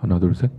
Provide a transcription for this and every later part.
하나, 둘, 셋.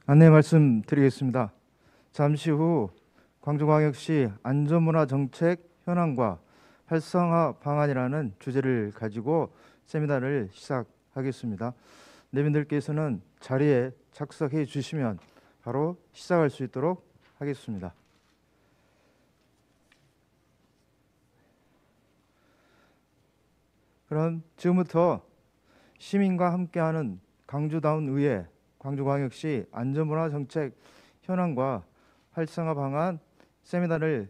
안내 말씀드리겠습니다. 잠시 후 광주광역시 안전문화정책 현황과 활성화 방안이라는 주제를 가지고 세미나를 시작하겠습니다. 내빈들께서는 자리에 착석해 주시면 바로 시작할 수 있도록 하겠습니다. 그럼 지금부터 시민과 함께하는 광주다운 의회 광주광역시 안전문화정책 현황과 활성화 방안 세미나를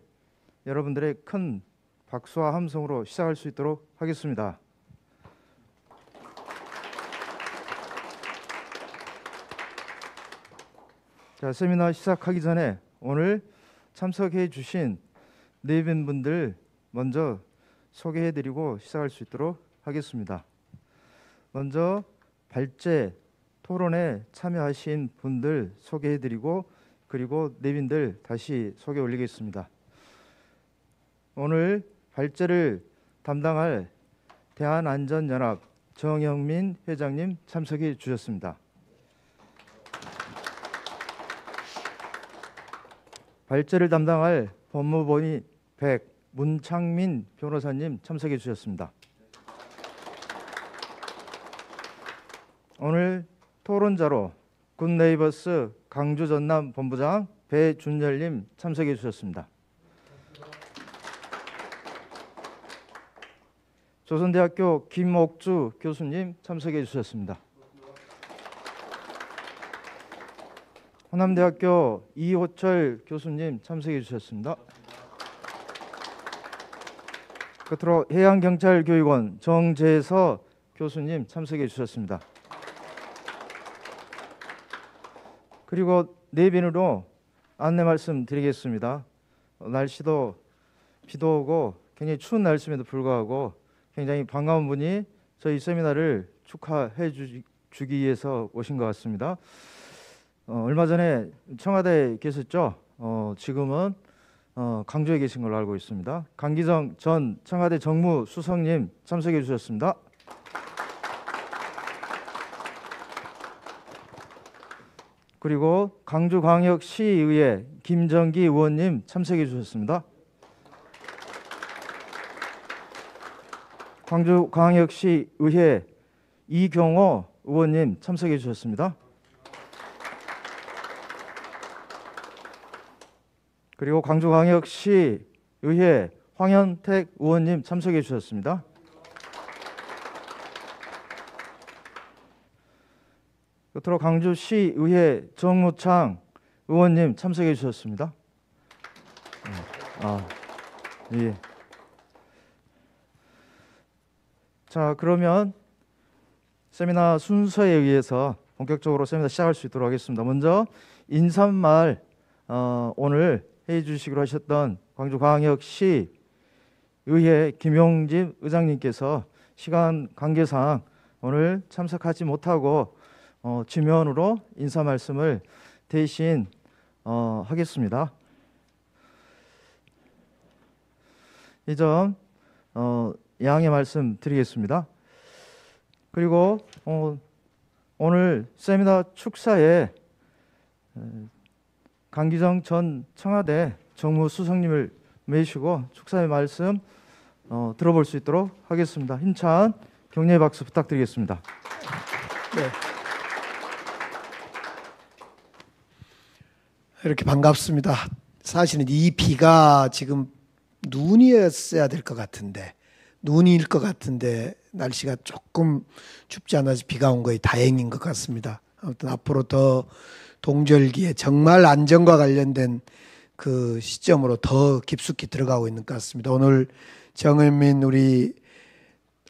여러분들의 큰 박수와 함성으로 시작할 수 있도록 하겠습니다. 자, 세미나 시작하기 전에 오늘 참석해 주신 내빈분들 먼저 소개해드리고 시작할 수 있도록 하겠습니다. 먼저 발제 토론에 참여하신 분들 소개해드리고 그리고 내빈들 다시 소개 올리겠습니다. 오늘 발제를 담당할 대한안전연합 정영민 회장님 참석해 주셨습니다. 발제를 담당할 법무본의 100 문창민 변호사님 참석해 주셨습니다. 오늘 토론자로 굿네이버스 강주 전남 본부장 배준열님 참석해 주셨습니다. 조선대학교 김옥주 교수님 참석해 주셨습니다. 호남대학교 이호철 교수님 참석해 주셨습니다. 끝으로 해양경찰교육원 정재서 교수님 참석해 주셨습니다. 그리고 내빈으로 안내 말씀 드리겠습니다. 날씨도 비도 오고 굉장히 추운 날씨에도 불구하고 굉장히 반가운 분이 저희 세미나를 축하해 주기 위해서 오신 것 같습니다. 얼마 전에 청와대에 계셨죠? 지금은 강주에 계신 걸로 알고 있습니다. 강기정 전 청와대 정무수석님 참석해 주셨습니다. 그리고 광주광역시의회 김정기 의원님 참석해 주셨습니다. 광주광역시의회 이경호 의원님 참석해 주셨습니다. 그리고 광주광역시의회 황현택 의원님 참석해 주셨습니다. 끝으로 광주시의회 정무창 의원님 참석해 주셨습니다. 예. 자, 그러면 세미나 순서에 의해서 본격적으로 세미나 시작할 수 있도록 하겠습니다. 먼저 인사말 오늘 회의 주식으로 하셨던 광주광역시 의회 김용집 의장님께서 시간 관계상 오늘 참석하지 못하고 지면으로 인사 말씀을 대신 하겠습니다. 이 점 양해 말씀 드리겠습니다. 그리고 오늘 세미나 축사에 강기정 전 청와대 정무수석님을 모시고 축사의 말씀 들어볼 수 있도록 하겠습니다. 힘찬 격려의 박수 부탁드리겠습니다. 네. 이렇게 반갑습니다. 사실은 이 비가 지금 눈이었어야 될 것 같은데 눈일 것 같은데 날씨가 조금 춥지 않아서 비가 온 거에 다행인 것 같습니다. 아무튼 앞으로 더 동절기에 정말 안전과 관련된 그 시점으로 더 깊숙이 들어가고 있는 것 같습니다. 오늘 정은민 우리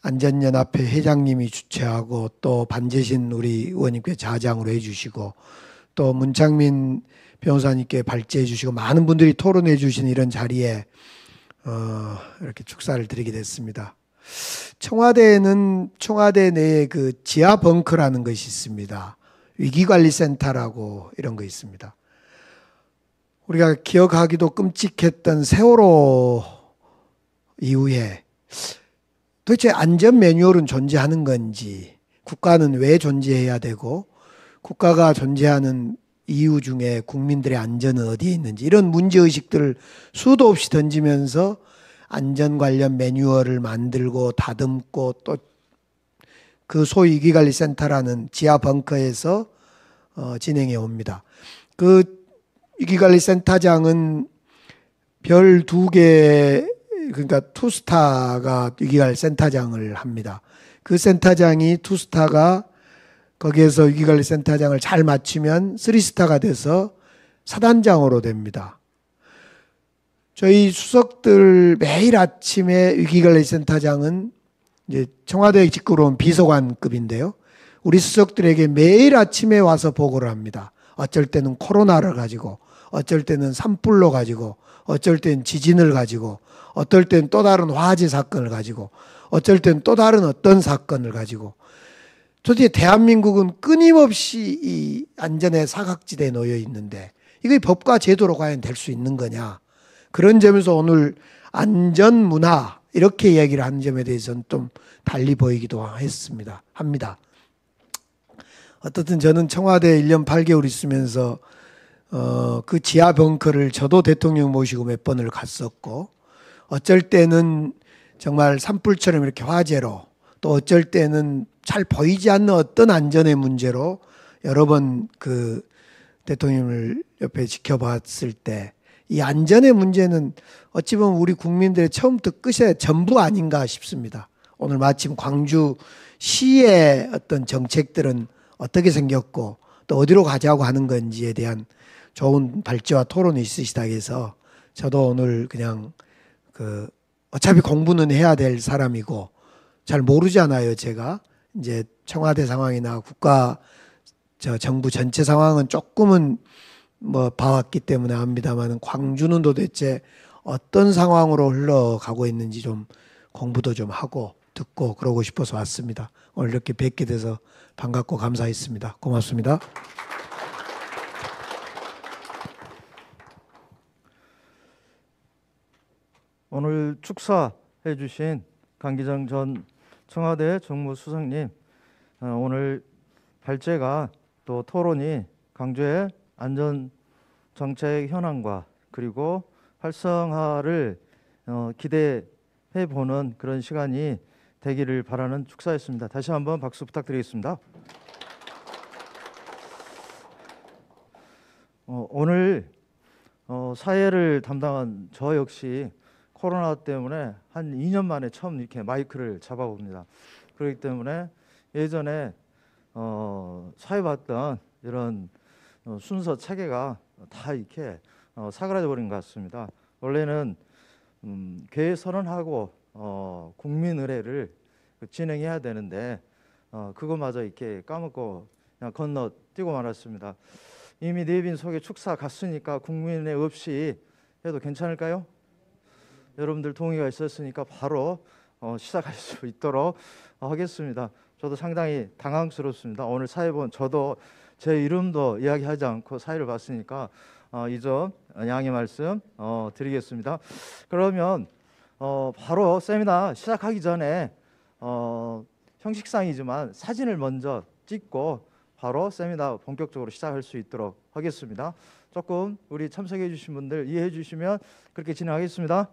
안전연합회 회장님이 주최하고 또 반재신 우리 의원님께 자장으로 해주시고 또 문창민 변호사님께 발제해 주시고 많은 분들이 토론해 주신 이런 자리에 이렇게 축사를 드리게 됐습니다. 청와대에는 청와대 내에 그 지하 벙커라는 것이 있습니다. 위기관리센터라고 이런 거 있습니다. 우리가 기억하기도 끔찍했던 세월호 이후에 도대체 안전 매뉴얼은 존재하는 건지, 국가는 왜 존재해야 되고, 국가가 존재하는 이유 중에 국민들의 안전은 어디에 있는지 이런 문제의식들을 수도 없이 던지면서 안전 관련 매뉴얼을 만들고 다듬고 또 그 소위 위기관리센터라는 지하 벙커에서 진행해 옵니다. 그 위기관리센터장은 별 2개, 그러니까 투스타가 위기관리센터장을 합니다. 그 센터장이 투스타가 거기에서 위기관리센터장을 잘 마치면 3스타가 돼서 사단장으로 됩니다. 저희 수석들 매일 아침에 위기관리센터장은 이제 청와대에 직구로온 비서관급인데요. 우리 수석들에게 매일 아침에 와서 보고를 합니다. 어쩔 때는 코로나를 가지고, 어쩔 때는 산불로 가지고, 어쩔 때는 지진을 가지고, 어떨 때는 또 다른 화재 사건을 가지고, 어쩔 때는 또 다른 어떤 사건을 가지고. 도대체 대한민국은 끊임없이 이 안전의 사각지대에 놓여 있는데 이게 법과 제도로 과연 될 수 있는 거냐. 그런 점에서 오늘 안전문화 이렇게 얘기를 하는 점에 대해서는 좀 달리 보이기도 합니다. 어떻든 저는 청와대에 1년 8개월 있으면서 그 지하 벙커를 저도 대통령 모시고 몇 번을 갔었고, 어쩔 때는 정말 산불처럼 이렇게 화재로, 또 어쩔 때는 잘 보이지 않는 어떤 안전의 문제로 여러 번 그 대통령을 옆에 지켜봤을 때 이 안전의 문제는 어찌 보면 우리 국민들의 처음부터 끝의 전부 아닌가 싶습니다. 오늘 마침 광주시의 어떤 정책들은 어떻게 생겼고 또 어디로 가자고 하는 건지에 대한 좋은 발제와 토론이 있으시다 해서 저도 오늘 그냥 어차피 공부는 해야 될 사람이고 잘 모르잖아요. 제가 이제 청와대 상황이나 정부 전체 상황은 조금은 봐왔기 때문에 압니다만 광주는 도대체 어떤 상황으로 흘러가고 있는지 좀 공부도 좀 하고 듣고 그러고 싶어서 왔습니다. 오늘 이렇게 뵙게 돼서 반갑고 감사했습니다. 고맙습니다. 오늘 축사해 주신 강기정 전 청와대 정무수석님, 오늘 발제가 또 토론이 광주의 안전정책 현황과 그리고 활성화를 기대해 보는 그런 시간이 되기를 바라는 축사였습니다. 다시 한번 박수 부탁드리겠습니다. 오늘 사회를 담당한 저 역시 코로나 때문에 한 2년 만에 처음 이렇게 마이크를 잡아봅니다. 그렇기 때문에 예전에 사회 봤던 이런 순서 체계가 다 이렇게 사그라져 버린 것 같습니다. 원래는 개회 선언하고 국민 의례를 진행해야 되는데 그거마저 이렇게 까먹고 그냥 건너뛰고 말았습니다. 이미 내빈 속에 축사 갔으니까 국민의 없이 해도 괜찮을까요? 여러분들 동의가 있었으니까 바로 시작할 수 있도록 하겠습니다. 저도 상당히 당황스럽습니다. 오늘 사회 본 저도 제 이름도 이야기하지 않고 사회를 봤으니까 이 점 양해 말씀 드리겠습니다. 그러면 바로 세미나 시작하기 전에 형식상이지만 사진을 먼저 찍고 바로 세미나 본격적으로 시작할 수 있도록 하겠습니다. 조금 우리 참석해 주신 분들 이해해 주시면 그렇게 진행하겠습니다.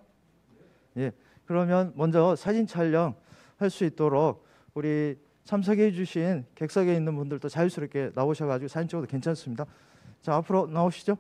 예, 그러면 먼저 사진 촬영 할 수 있도록 우리 참석해 주신 객석에 있는 분들도 자유스럽게 나오셔가지고 사진 찍어도 괜찮습니다. 자, 앞으로 나오시죠.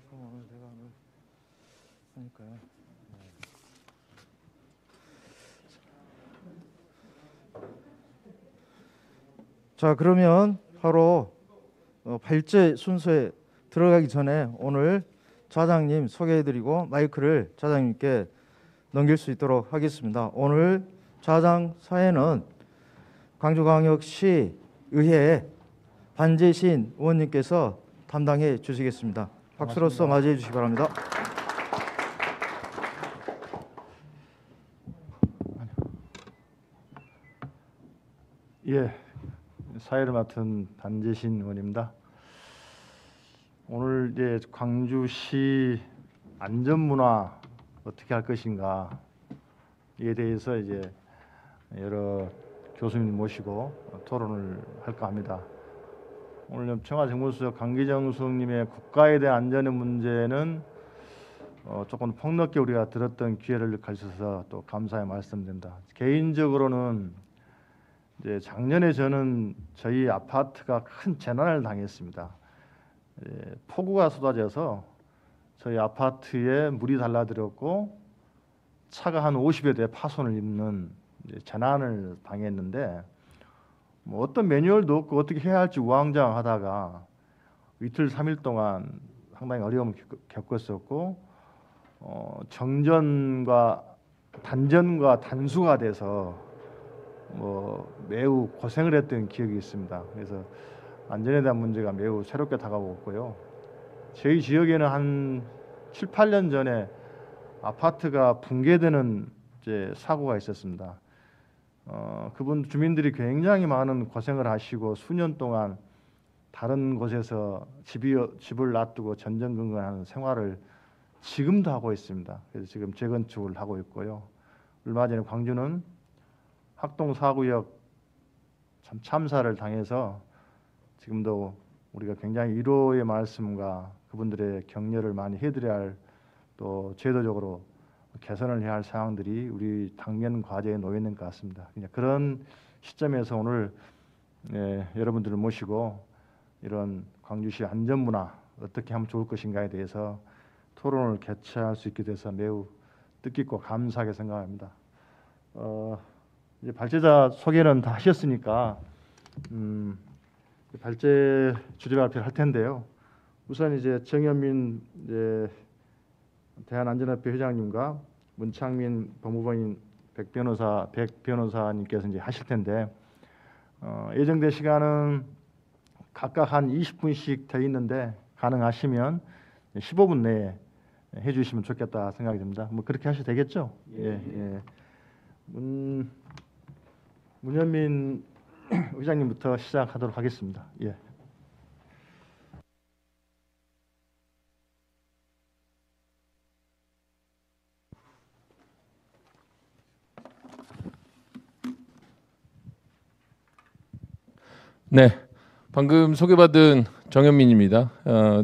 소원을 대감을 하니까요. 자, 그러면 바로 발제 순서에 들어가기 전에 오늘 좌장님 소개해드리고 마이크를 좌장님께 넘길 수 있도록 하겠습니다. 오늘 좌장 사회는 광주광역시 의회 반재신 의원님께서 담당해 주시겠습니다. 박수로서 맞이해 주시기 바랍니다. 예, 사회를 맡은 반재신 의원입니다. 오늘 이제 광주시 안전문화 어떻게 할 것인가 이에 대해서 이제 여러 교수님 모시고 토론을 할까 합니다. 오늘 청와정무수석 강기정 수석님의 국가에 대한 안전의 문제는 조금 폭넓게 우리가 들었던 기회를 가져서 또 감사의 말씀드립니다. 개인적으로는 이제 작년에 저는 저희 아파트가 큰 재난을 당했습니다. 폭우가 쏟아져서 저희 아파트에 물이 달라들었고 차가 한 50여 대 파손을 입는 재난을 당했는데 뭐 어떤 매뉴얼도 없고 어떻게 해야 할지 우왕좌왕하다가 이틀 3일 동안 상당히 어려움을 겪었었고 정전과 단전과 단수가 돼서 뭐 매우 고생을 했던 기억이 있습니다. 그래서 안전에 대한 문제가 매우 새롭게 다가오고 있고요. 저희 지역에는 한 7, 8년 전에 아파트가 붕괴되는 이제 사고가 있었습니다. 그분 주민들이 굉장히 많은 고생을 하시고 수년 동안 다른 곳에서 집을 놔두고 전전긍긍하는 생활을 지금도 하고 있습니다. 그래서 지금 재건축을 하고 있고요. 얼마 전에 광주는 학동 4구역 참사를 당해서 지금도 우리가 굉장히 위로의 말씀과 그분들의 격려를 많이 해드려야 할 또 제도적으로 개선을 해야 할 사항들이 우리 당면 과제에 놓여 있는 것 같습니다. 그냥 그런 시점에서 오늘 여러분들을 모시고 이런 광주시 안전문화 어떻게 하면 좋을 것인가에 대해서 토론을 개최할 수 있게 돼서 매우 뜻깊고 감사하게 생각합니다. 이제 발제자 소개는 다 하셨으니까 발제 주제 발표를 할 텐데요. 우선 이제 정현민 대한안전협회 회장님과 문창민 법무부인 백 변호사님께서 이제 하실 텐데 예정된 시간은 각각 한 20분씩 돼 있는데 가능하시면 15분 내에 해주시면 좋겠다 생각이 듭니다. 뭐 그렇게 하셔도 되겠죠? 예. 문현민 의장님부터 시작하도록 하겠습니다. 예. 네, 방금 소개받은 정현민입니다.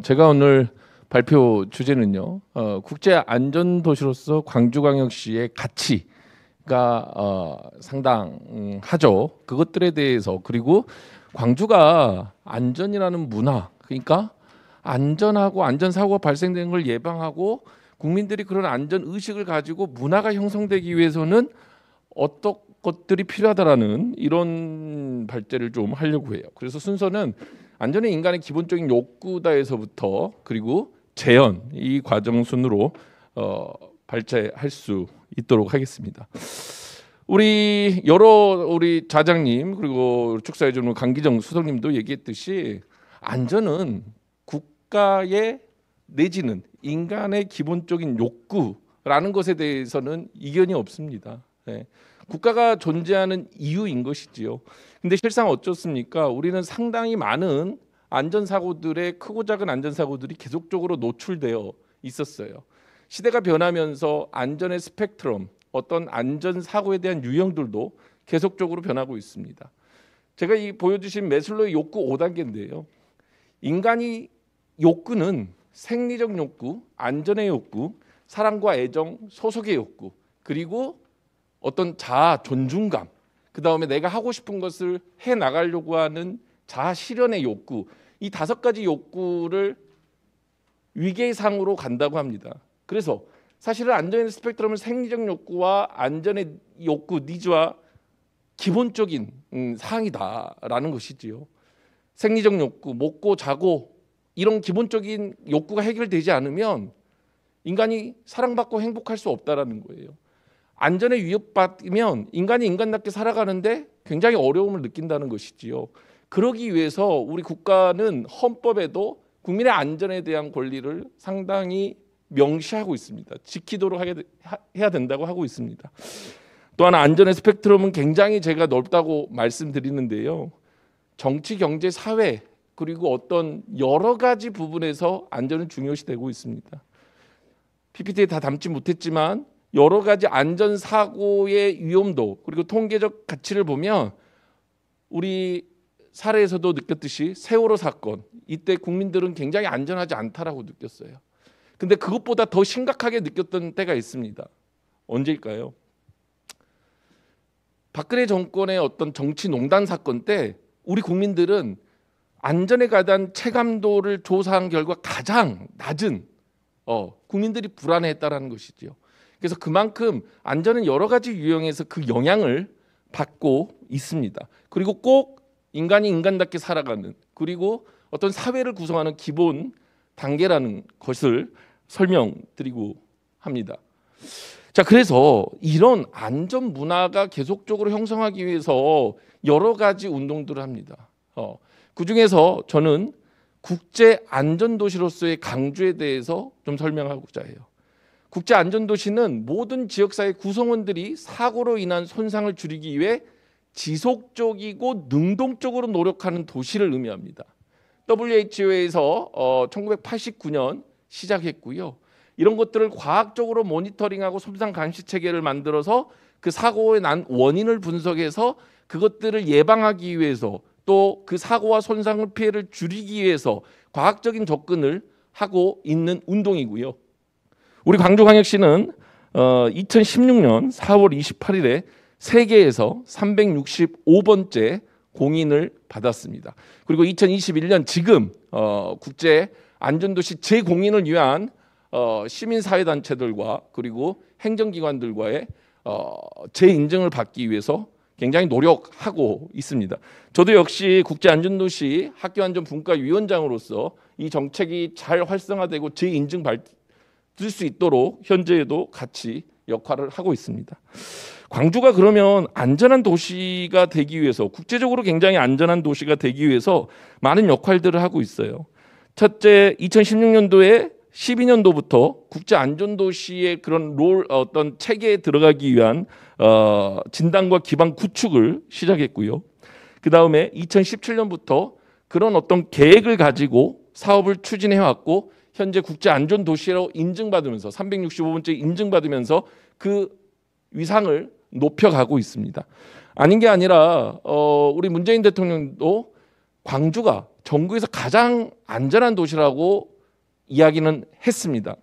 제가 오늘 발표 주제는요, 국제 안전 도시로서 광주광역시의 가치가 상당하죠. 그것들에 대해서 그리고 광주가 안전이라는 문화, 그러니까 안전하고 안전 사고가 발생되는 걸 예방하고 국민들이 그런 안전 의식을 가지고 문화가 형성되기 위해서는 어떤 것들이 필요하다라는 이런 발제를 좀 하려고 해요. 그래서 순서는 안전은 인간의 기본적인 욕구다에서부터 그리고 재현 이 과정 순으로 발제할 수 있도록 하겠습니다. 우리 좌장님 그리고 축사해주는 강기정 수석님도 얘기했듯이 안전은 국가의 내지는 인간의 기본적인 욕구라는 것에 대해서는 이견이 없습니다. 네. 국가가 존재하는 이유인 것이지요. 근데 실상 어떻습니까? 우리는 상당히 많은 안전사고들의 크고 작은 안전사고들이 계속적으로 노출되어 있었어요. 시대가 변하면서 안전의 스펙트럼, 어떤 안전사고에 대한 유형들도 계속적으로 변하고 있습니다. 제가 이 보여주신 매슬로의 욕구 5단계인데요. 인간이 욕구는 생리적 욕구, 안전의 욕구, 사랑과 애정, 소속의 욕구, 그리고 어떤 자아 존중감, 그 다음에 내가 하고 싶은 것을 해 나가려고 하는 자아 실현의 욕구, 이 5가지 욕구를 위계상으로 간다고 합니다. 그래서 사실은 안전의 스펙트럼은 생리적 욕구와 안전의 욕구, 니즈와 기본적인 사항이다라는 것이지요. 생리적 욕구, 먹고 자고 이런 기본적인 욕구가 해결되지 않으면 인간이 사랑받고 행복할 수 없다라는 거예요. 안전에 위협받으면 인간이 인간답게 살아가는데 굉장히 어려움을 느낀다는 것이지요. 그러기 위해서 우리 국가는 헌법에도 국민의 안전에 대한 권리를 상당히 명시하고 있습니다. 지키도록 해야 된다고 하고 있습니다. 또한 안전의 스펙트럼은 굉장히 제가 넓다고 말씀드리는데요. 정치, 경제, 사회 그리고 어떤 여러 가지 부분에서 안전은 중요시되고 있습니다. PPT에 다 담지 못했지만 여러 가지 안전사고의 위험도 그리고 통계적 가치를 보면 우리 사례에서도 느꼈듯이 세월호 사건 이때 국민들은 굉장히 안전하지 않다라고 느꼈어요. 근데 그것보다 더 심각하게 느꼈던 때가 있습니다. 언제일까요? 박근혜 정권의 어떤 정치 농단 사건 때 우리 국민들은 안전에 관한 체감도를 조사한 결과 가장 낮은 국민들이 불안해했다라는 것이죠. 그래서 그만큼 안전은 여러 가지 유형에서 그 영향을 받고 있습니다. 그리고 꼭 인간이 인간답게 살아가는 그리고 어떤 사회를 구성하는 기본 단계라는 것을 설명드리고 합니다. 자, 그래서 이런 안전 문화가 계속적으로 형성하기 위해서 여러 가지 운동들을 합니다. 그 중에서 저는 국제 안전도시로서의 강조에 대해서 좀 설명하고자 해요. 국제 안전도시는 모든 지역사회 구성원들이 사고로 인한 손상을 줄이기 위해 지속적이고 능동적으로 노력하는 도시를 의미합니다. WHO에서 1989년 시작했고요. 이런 것들을 과학적으로 모니터링하고 손상 감시 체계를 만들어서 그 사고에 난 원인을 분석해서 그것들을 예방하기 위해서 또 그 사고와 손상을 피해를 줄이기 위해서 과학적인 접근을 하고 있는 운동이고요. 우리 광주광역시는 2016년 4월 28일에 세계에서 365번째 공인을 받았습니다. 그리고 2021년 지금 국제 안전도시 재공인을 위한 시민사회단체들과 그리고 행정기관들과의 재인증을 받기 위해서 굉장히 노력하고 있습니다. 저도 역시 국제안전도시 학교안전분과위원장으로서 이 정책이 잘 활성화되고 재인증 받을 수 있도록 현재에도 같이 역할을 하고 있습니다. 광주가 그러면 안전한 도시가 되기 위해서 국제적으로 굉장히 안전한 도시가 되기 위해서 많은 역할들을 하고 있어요. 첫째, 2016년도에 12년도부터 국제안전도시의 그런 어떤 체계에 들어가기 위한 진단과 기반 구축을 시작했고요. 그 다음에 2017년부터 그런 어떤 계획을 가지고 사업을 추진해 왔고 현재 국제안전도시로 인증받으면서 365번째 인증받으면서 그 위상을 높여가고 있습니다. 아닌 게 아니라 우리 문재인 대통령도 광주가 전국에서 가장 안전한 도시라고 이야기는 했습니다.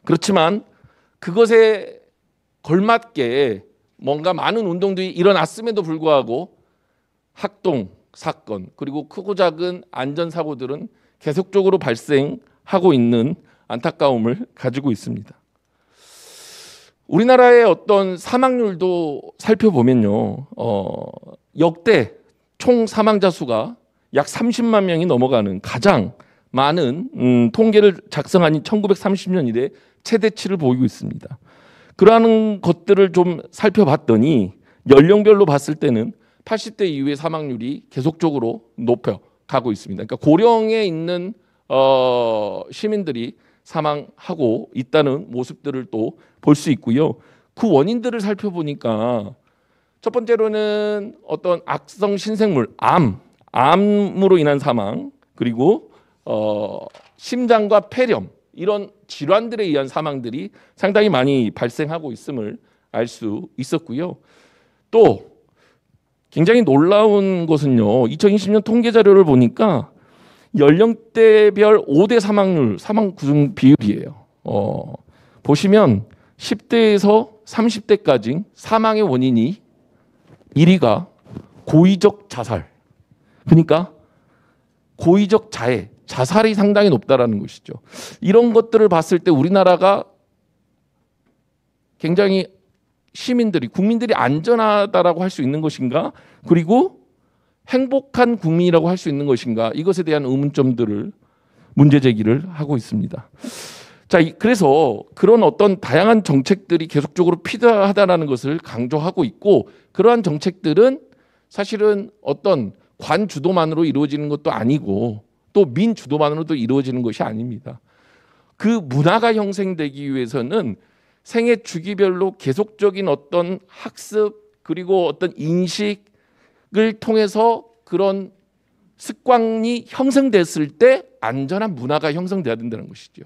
그렇지만 그것에 걸맞게 뭔가 많은 운동들이 일어났음에도 불구하고 학동 사건 그리고 크고 작은 안전사고들은 계속적으로 발생하고 있는 안타까움을 가지고 있습니다. 우리나라의 어떤 사망률도 살펴보면요, 역대 총 사망자 수가 약 30만 명이 넘어가는 가장 많은 통계를 작성한 1930년 이래 최대치를 보이고 있습니다. 그러한 것들을 좀 살펴봤더니 연령별로 봤을 때는 80대 이후의 사망률이 계속적으로 높여가고 있습니다. 그러니까 고령에 있는 시민들이 사망하고 있다는 모습들을 또 볼 수 있고요. 그 원인들을 살펴보니까 첫 번째로는 어떤 악성 신생물, 암으로 인한 사망, 그리고 심장과 폐렴 이런 질환들에 의한 사망들이 상당히 많이 발생하고 있음을 알 수 있었고요. 또 굉장히 놀라운 것은요. 2020년 통계 자료를 보니까 연령대별 5대 사망률, 사망 구중 비율이에요. 보시면 10대에서 30대까지 사망의 원인이 1위가 고의적 자살. 그러니까 고의적 자해, 자살이 상당히 높다라는 것이죠. 이런 것들을 봤을 때 우리나라가 굉장히 시민들이 국민들이 안전하다라고 할 수 있는 것인가? 그리고 행복한 국민이라고 할 수 있는 것인가? 이것에 대한 의문점들을 문제 제기를 하고 있습니다. 자, 그래서 그런 어떤 다양한 정책들이 계속적으로 필요하다라는 것을 강조하고 있고, 그러한 정책들은 사실은 어떤 관 주도만으로 이루어지는 것도 아니고 또 민 주도만으로도 이루어지는 것이 아닙니다. 그 문화가 형성되기 위해서는 생애 주기별로 계속적인 어떤 학습 그리고 어떤 인식을 통해서 그런 습관이 형성됐을 때 안전한 문화가 형성돼야 된다는 것이죠.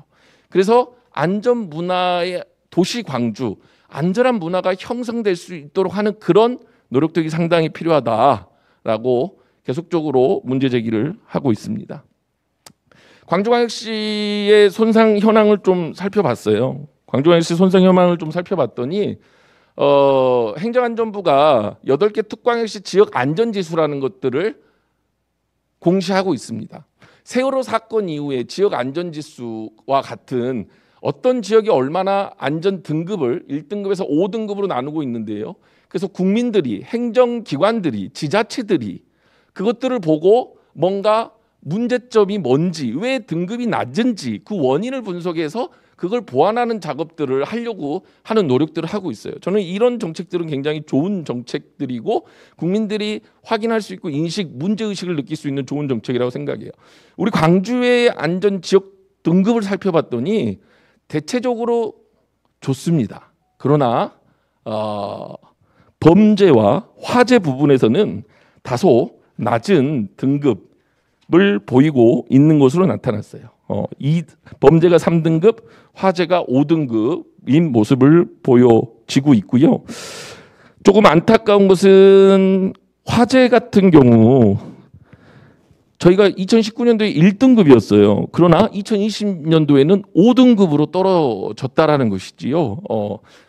그래서 안전 문화의 도시 광주, 안전한 문화가 형성될 수 있도록 하는 그런 노력들이 상당히 필요하다라고 계속적으로 문제 제기를 하고 있습니다. 광주광역시의 손상 현황을 좀 살펴봤어요. 광주광역시 손상 현황을 좀 살펴봤더니 행정안전부가 8개 특광역시 지역 안전지수라는 것들을 공시하고 있습니다. 세월호 사건 이후에 지역 안전지수와 같은 어떤 지역이 얼마나 안전 등급을 1등급에서 5등급으로 나누고 있는데요. 그래서 국민들이, 행정기관들이, 지자체들이 그것들을 보고 뭔가 문제점이 뭔지, 왜 등급이 낮은지 그 원인을 분석해서 그걸 보완하는 작업들을 하려고 하는 노력들을 하고 있어요. 저는 이런 정책들은 굉장히 좋은 정책들이고 국민들이 확인할 수 있고 문제의식을 느낄 수 있는 좋은 정책이라고 생각해요. 우리 광주의 안전 지역 등급을 살펴봤더니 대체적으로 좋습니다. 그러나 범죄와 화재 부분에서는 다소 낮은 등급을 보이고 있는 것으로 나타났어요. 이 범죄가 3등급, 화재가 5등급인 모습을 보여지고 있고요. 조금 안타까운 것은 화재 같은 경우 저희가 2019년도에 1등급이었어요. 그러나 2020년도에는 5등급으로 떨어졌다라는 것이지요.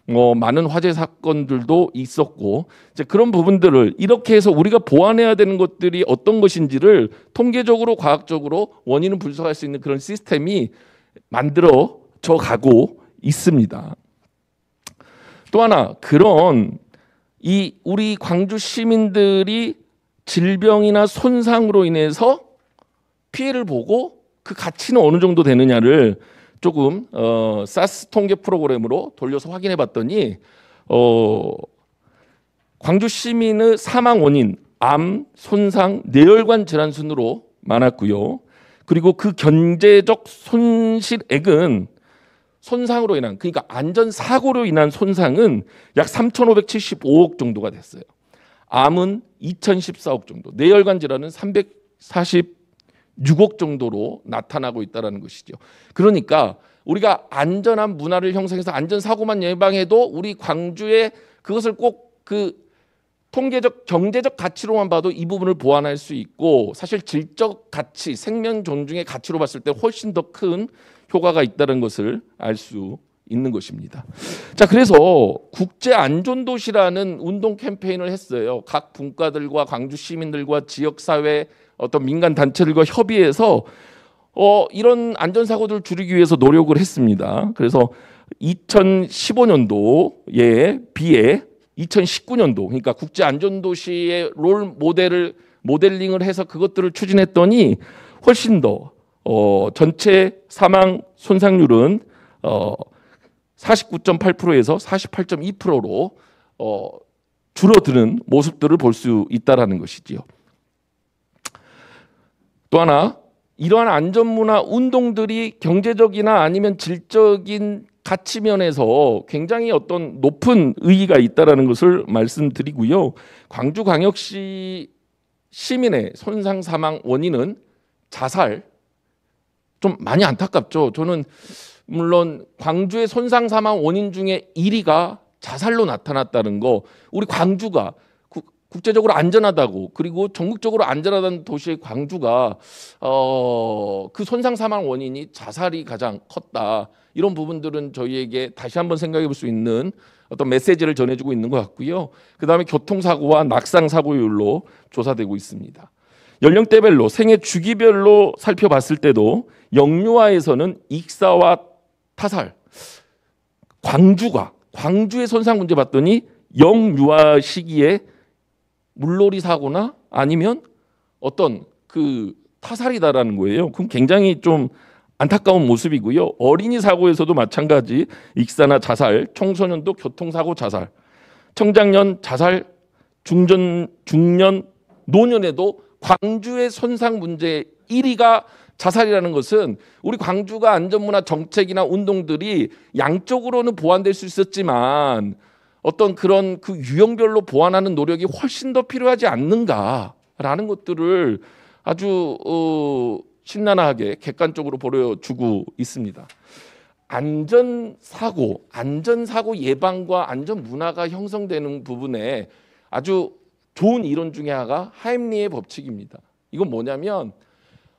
많은 화재 사건들도 있었고 이제 그런 부분들을 이렇게 해서 우리가 보완해야 되는 것들이 어떤 것인지를 통계적으로 과학적으로 원인을 분석할 수 있는 그런 시스템이 만들어져 가고 있습니다. 또 하나 그런 우리 광주 시민들이 질병이나 손상으로 인해서 피해를 보고 그 가치는 어느 정도 되느냐를 조금 사스 통계 프로그램으로 돌려서 확인해 봤더니 광주 시민의 사망 원인 암, 손상, 뇌혈관 질환 순으로 많았고요. 그리고 그 경제적 손실액은 손상으로 인한 그러니까 안전사고로 인한 손상은 약 3,575억 정도가 됐어요. 암은 2,014억 정도, 뇌혈관 질환은 346억 정도로 나타나고 있다는 것이죠. 그러니까 우리가 안전한 문화를 형성해서 안전사고만 예방해도 우리 광주에 그것을 꼭 그 통계적 경제적 가치로만 봐도 이 부분을 보완할 수 있고 사실 질적 가치, 생명 존중의 가치로 봤을 때 훨씬 더 큰 효과가 있다는 것을 알 수 있는 것입니다. 자, 그래서 국제 안전도시라는 운동 캠페인을 했어요. 각 분과들과 광주 시민들과 지역사회 어떤 민간 단체들과 협의해서 이런 안전사고들을 줄이기 위해서 노력을 했습니다. 그래서 2015년도에 비해 2019년도 그러니까 국제 안전도시의 롤 모델을 모델링을 해서 그것들을 추진했더니 훨씬 더 전체 사망 손상률은 49.8%에서 48.2%로 줄어드는 모습들을 볼 수 있다라는 것이지요. 또 하나 이러한 안전문화 운동들이 경제적이나 아니면 질적인 가치 면에서 굉장히 어떤 높은 의의가 있다라는 것을 말씀드리고요. 광주광역시 시민의 손상 사망 원인은 자살 좀 많이 안타깝죠. 저는 물론 광주의 손상 사망 원인 중에 1위가 자살로 나타났다는 거 우리 광주가 국제적으로 안전하다고 그리고 전국적으로 안전하다는 도시의 광주가 그 손상 사망 원인이 자살이 가장 컸다. 이런 부분들은 저희에게 다시 한번 생각해 볼 수 있는 어떤 메시지를 전해주고 있는 것 같고요. 그다음에 교통사고와 낙상사고율로 조사되고 있습니다. 연령대별로 생애 주기별로 살펴봤을 때도 영유아에서는 익사와 타살, 광주의 손상 문제 봤더니 영유아 시기에 물놀이 사고나 아니면 어떤 그 타살이다라는 거예요. 그럼 굉장히 좀 안타까운 모습이고요. 어린이 사고에서도 마찬가지 익사나 자살, 청소년도 교통사고 자살, 청장년 자살, 중년, 노년에도 광주의 손상 문제 1위가 자살이라는 것은 우리 광주가 안전문화 정책이나 운동들이 양쪽으로는 보완될 수 있었지만 어떤 그런 그 유형별로 보완하는 노력이 훨씬 더 필요하지 않는가라는 것들을 아주 신랄하게 객관적으로 보여주고 있습니다. 안전사고 예방과 안전문화가 형성되는 부분에 아주 좋은 이론 중에 하나가 하임리의 법칙입니다. 이건 뭐냐면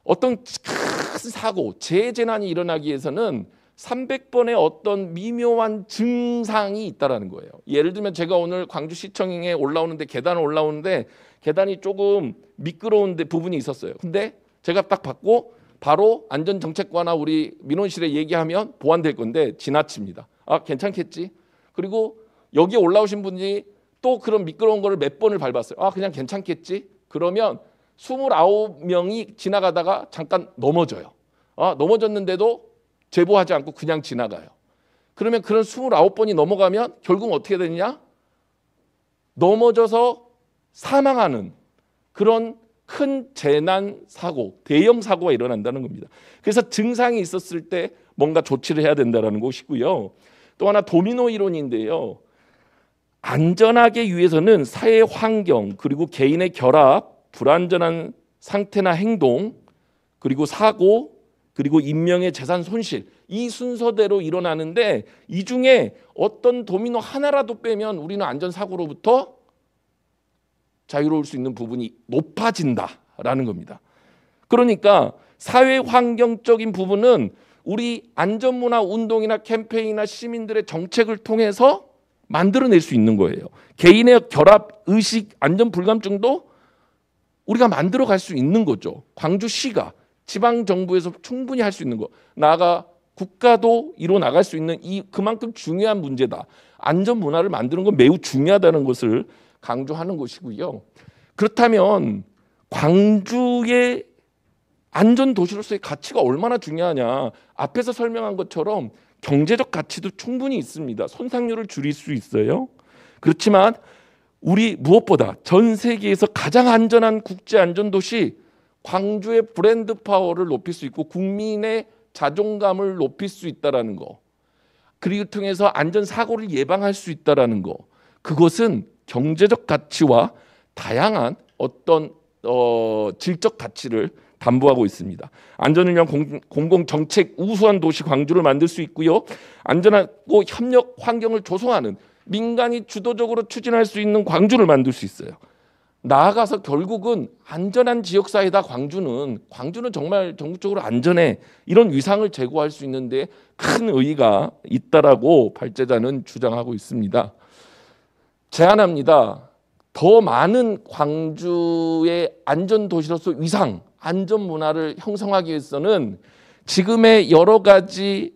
어떤 큰 사고, 재재난이 일어나기 위해서는 300번의 어떤 미묘한 증상이 있다라는 거예요. 예를 들면 제가 오늘 광주시청에 올라오는데 계단을 올라오는데 계단이 조금 미끄러운 부분이 있었어요. 근데 제가 딱 받고 바로 안전정책과나 우리 민원실에 얘기하면 보완될 건데 지나칩니다. 아, 괜찮겠지? 그리고 여기에 올라오신 분이 또 그런 미끄러운 거를 몇 번을 밟았어요. 아, 그냥 괜찮겠지? 그러면 29명이 지나가다가 잠깐 넘어져요. 넘어졌는데도 제보하지 않고 그냥 지나가요. 그러면 그런 29번이 넘어가면 결국 어떻게 되느냐? 넘어져서 사망하는 그런 큰 재난 사고, 대형 사고가 일어난다는 겁니다. 그래서 증상이 있었을 때 뭔가 조치를 해야 된다는 것이고요. 또 하나 도미노 이론인데요. 안전하게 위해서는 사회 환경 그리고 개인의 결합, 불안전한 상태나 행동, 그리고 사고, 그리고 인명의 재산 손실, 이 순서대로 일어나는데 이 중에 어떤 도미노 하나라도 빼면 우리는 안전사고로부터 자유로울 수 있는 부분이 높아진다라는 겁니다. 그러니까 사회 환경적인 부분은 우리 안전문화 운동이나 캠페인이나 시민들의 정책을 통해서 만들어낼 수 있는 거예요. 개인의 결합, 의식, 안전불감증도 우리가 만들어갈 수 있는 거죠. 광주시가 지방정부에서 충분히 할 수 있는 거. 나아가 국가도 이뤄나갈 수 있는 이 그만큼 중요한 문제다. 안전문화를 만드는 건 매우 중요하다는 것을 강조하는 것이고요. 그렇다면 광주의 안전도시로서의 가치가 얼마나 중요하냐. 앞에서 설명한 것처럼 경제적 가치도 충분히 있습니다. 손상률을 줄일 수 있어요. 그렇지만 우리 무엇보다 전 세계에서 가장 안전한 국제 안전도시 광주의 브랜드 파워를 높일 수 있고 국민의 자존감을 높일 수 있다라는 거. 그리고 통해서 안전사고를 예방할 수 있다라는 거. 그것은 경제적 가치와 다양한 어떤 질적 가치를 담보하고 있습니다. 안전을 위한 공공정책 우수한 도시 광주를 만들 수 있고요. 안전하고 협력 환경을 조성하는 민간이 주도적으로 추진할 수 있는 광주를 만들 수 있어요. 나아가서 결국은 안전한 지역사회다. 광주는 정말 전국적으로 안전해. 이런 위상을 제고할 수 있는데 큰 의의가 있다라고 발제자는 주장하고 있습니다. 제안합니다. 더 많은 광주의 안전도시로서 위상, 안전문화를 형성하기 위해서는 지금의 여러 가지